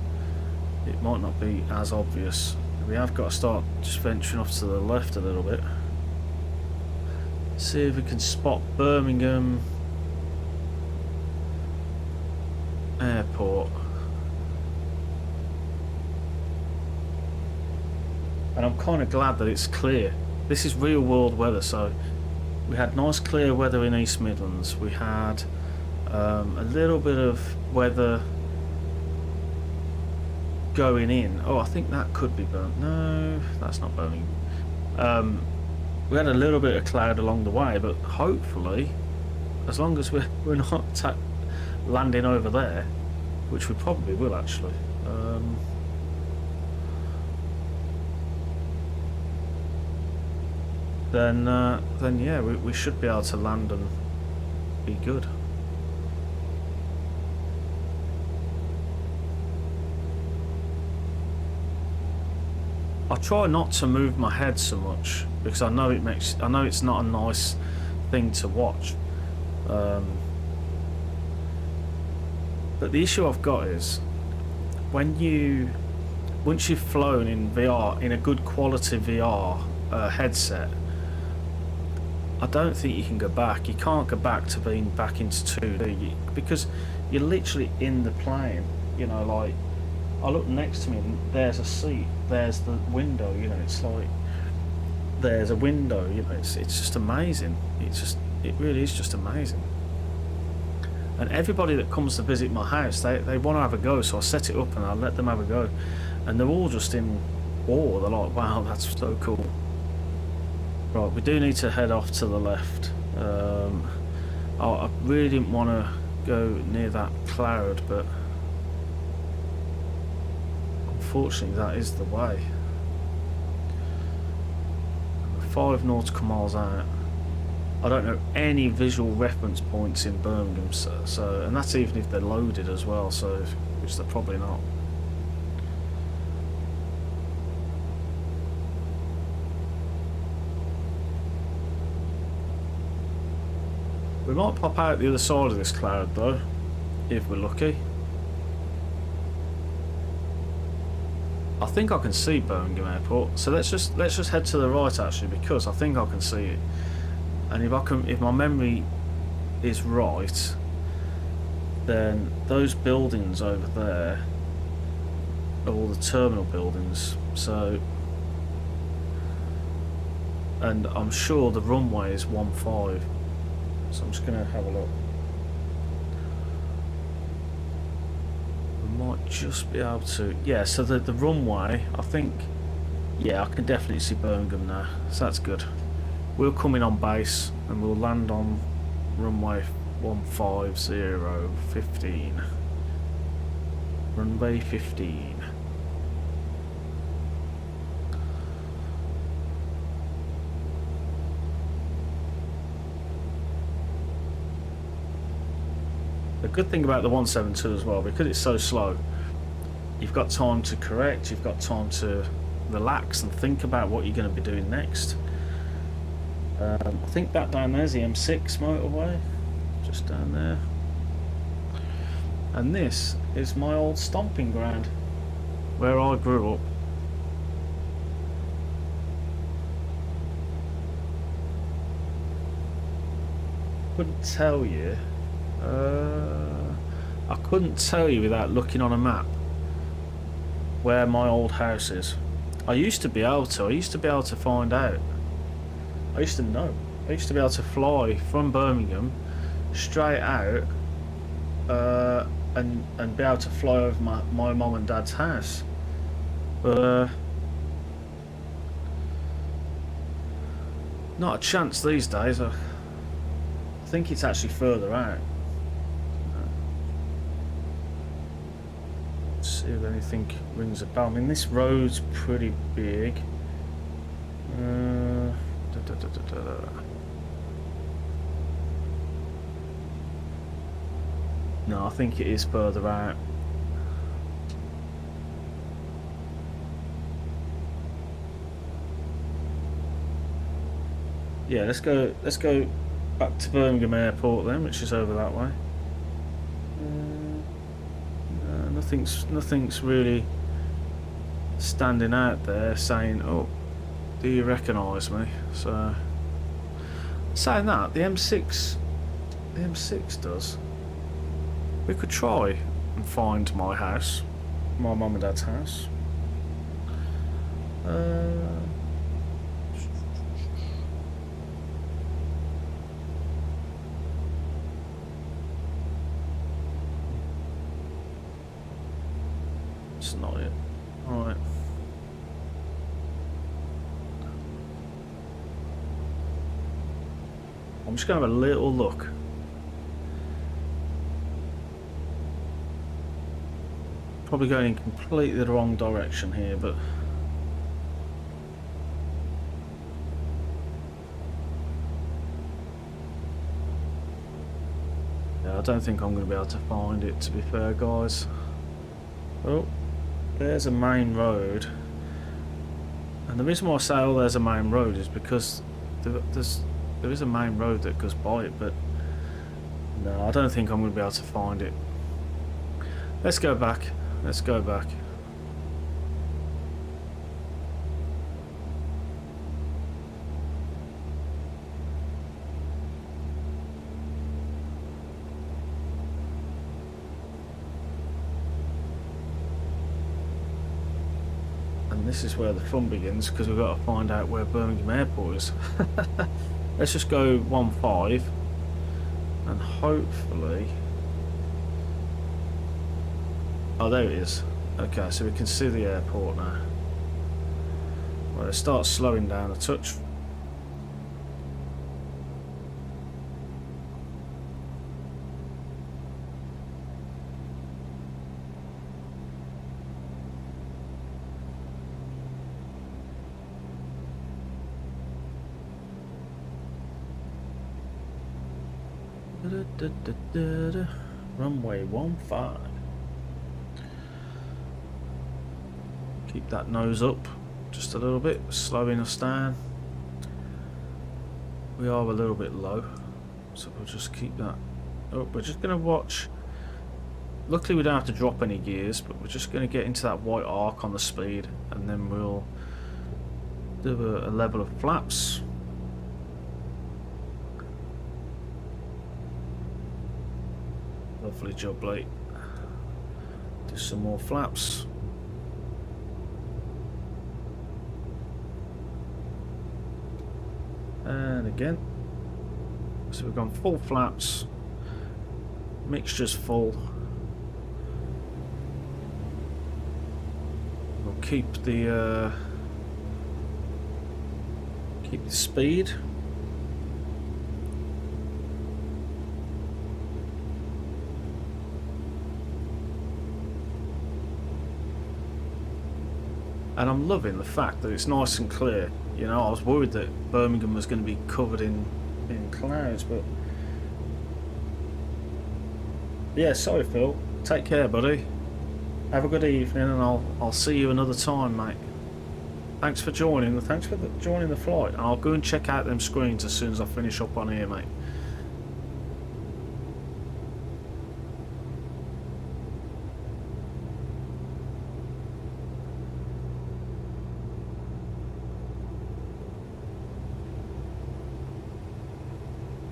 it might not be as obvious. We have got to start just venturing off to the left a little bit. See if we can spot Birmingham Airport. And I'm kind of glad that it's clear. This is real world weather, so we had nice clear weather in East Midlands. We had a little bit of weather going in. Oh, I think that could be No, that's not Birmingham. We had a little bit of cloud along the way, but hopefully, as long as we're not landing over there, which we probably will actually. Then yeah, we should be able to land and be good. I try not to move my head so much, because I know it's not a nice thing to watch. But the issue I've got is once you've flown in VR, in a good quality VR headset, I don't think you can go back. You can't go back to being back into 2D, because you're literally in the plane. You know, like, I look next to me and there's a seat, there's the window, you know, it's like there's a window, you know, it's just amazing. It really is just amazing. And everybody that comes to visit my house, they want to have a go, so I set it up and I let them have a go, and they're all just in awe. They're like, wow, that's so cool. Right, we do need to head off to the left. I really didn't want to go near that cloud, but unfortunately that is the way. We're 5 nautical miles out. I don't know any visual reference points in Birmingham, so and that's even if they're loaded as well, so which they're probably not. We might pop out the other side of this cloud though, if we're lucky. I think I can see Birmingham Airport, so let's just head to the right actually, because I think I can see it. And if my memory is right, then those buildings over there are all the terminal buildings. So, and I'm sure the runway is 15. So I'm just going to have a look. We might just be able to... Yeah, so the runway, I think... Yeah, I can definitely see Birmingham now. So that's good. We'll come in on base and we'll land on runway 15015. Runway 15. The good thing about the 172 as well, because it's so slow, you've got time to correct, you've got time to relax and think about what you're going to be doing next. I think that down there's the M6 motorway, just down there. And this is my old stomping ground, where I grew up. Couldn't tell you. I couldn't tell you without looking on a map where my old house is. I used to be able to find out. I used to know. I used to be able to fly from Birmingham straight out and be able to fly over my mum and dad's house. But not a chance these days. I think it's actually further out. See if anything rings a bell. I mean, this road's pretty big. No, I think it is further out. Yeah, let's go back to Birmingham Airport then, which is over that way. Nothing's really standing out there saying, oh, do you recognise me? So, saying that, the M6 does. We could try and find my house, my mum and dad's house. It's not it. Alright. I'm just going to have a little look. Probably going in completely the wrong direction here, but... yeah, I don't think I'm going to be able to find it, to be fair, guys. Oh, there's a main road. And the reason why I say, oh, there's a main road is because there is a main road that goes by it, but no, I don't think I'm going to be able to find it. Let's go back. Let's go back. And this is where the fun begins, because we've got to find out where Birmingham Airport is. Let's just go 15 and hopefully... oh, there it is. Okay, so we can see the airport now. Well, it starts slowing down a touch. Runway 15. Keep that nose up just a little bit, slowing us down. We are a little bit low, so we'll just keep that up. We're just going to watch. Luckily we don't have to drop any gears, but we're just going to get into that white arc on the speed, and then we'll do a level of flaps. Lovely job, Blake. Do some more flaps. And again. So we've gone full flaps. Mixture's full. We'll keep the speed. And I'm loving the fact that it's nice and clear. You know, I was worried that Birmingham was going to be covered in clouds, but yeah, sorry Phil. Take care, buddy. Have a good evening, and I'll see you another time, mate. Thanks for joining. Thanks for joining the flight. And I'll go and check out them screens as soon as I finish up on here, mate.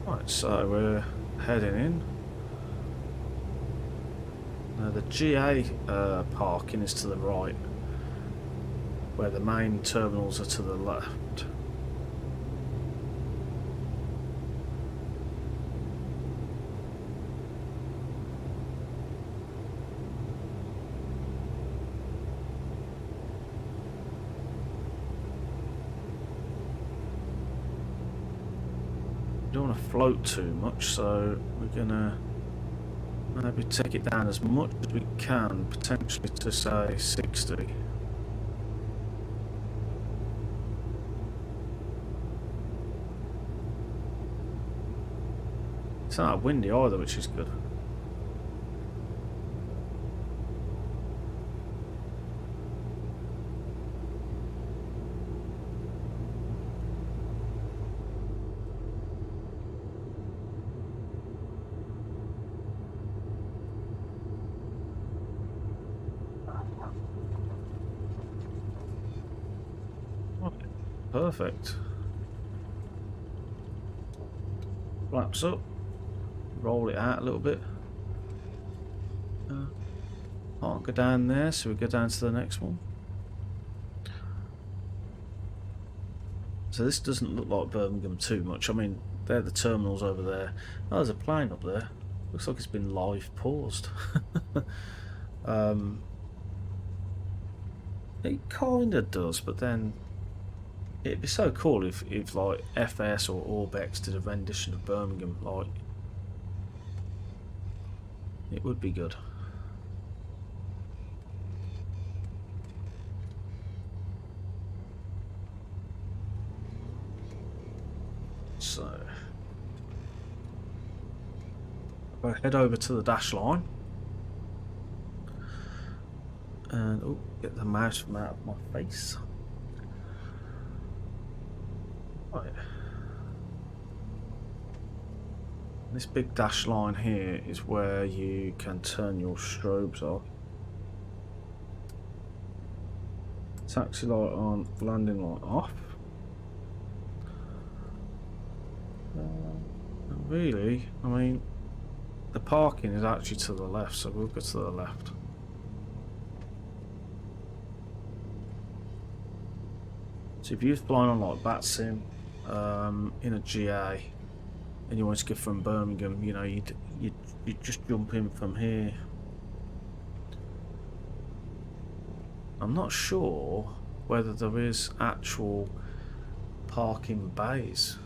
Right, so we're heading in. Now the GA parking is to the right, where the main terminals are to the left. Don't want to float too much, so we're gonna maybe take it down as much as we can, potentially to say 60. It's not that windy either, which is good. Perfect. Flaps up. Roll it out a little bit. Can't go down there, so we go down to the next one. So this doesn't look like Birmingham too much. I mean, they're the terminals over there. Oh, there's a plane up there. Looks like it's been live paused. It kind of does, but then it'd be so cool if like FS or Orbex did a rendition of Birmingham. Like, it would be good. So I'll head over to the dash line and get the mouse from out of my face. Right. This big dash line here is where you can turn your strobes off. Taxi light on, landing light off. Really, I mean, the parking is actually to the left, so we'll go to the left. So if you're flying on like Batsim in a GA and you want to get from Birmingham, you know, you'd just jump in from here. I'm not sure whether there is actual parking bays.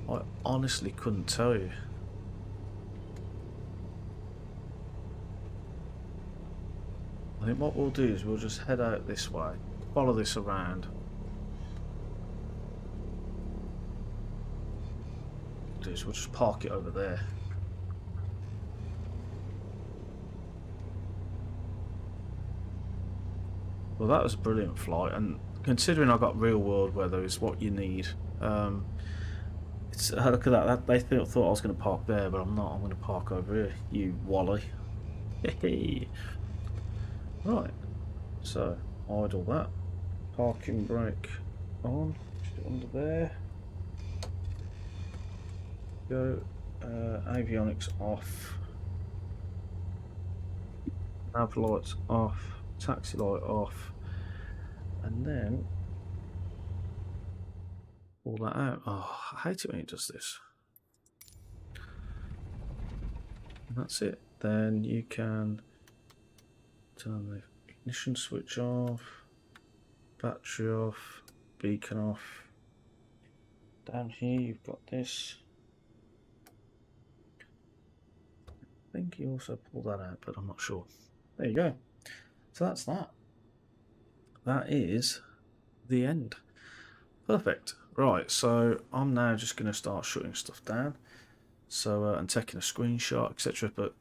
I honestly couldn't tell you. I think what we'll do is we'll just head out this way, follow this around. do is we'll just park it over there. Well, that was a brilliant flight, and considering I got real world weather is what you need. It's look at that. They thought I was going to park there, but I'm not. I'm going to park over here. You wally. Hey. Right. So idle that. Parking brake on. Put it under there. Go. Avionics off. Nav lights off. Taxi light off. And then pull that out. Oh, I hate it when it does this. And that's it. Then you can turn the ignition switch off, battery off, beacon off. Down here you've got this. I think you also pull that out, but I'm not sure. There you go. So that's that. That is the end. Perfect. Right, so I'm now just going to start shutting stuff down. So and taking a screenshot, etc. But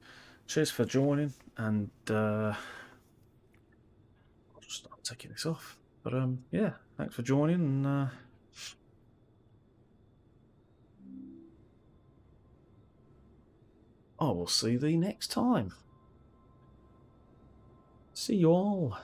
cheers for joining, and I'll just start taking this off. But yeah, thanks for joining, and I will see thee next time. See you all.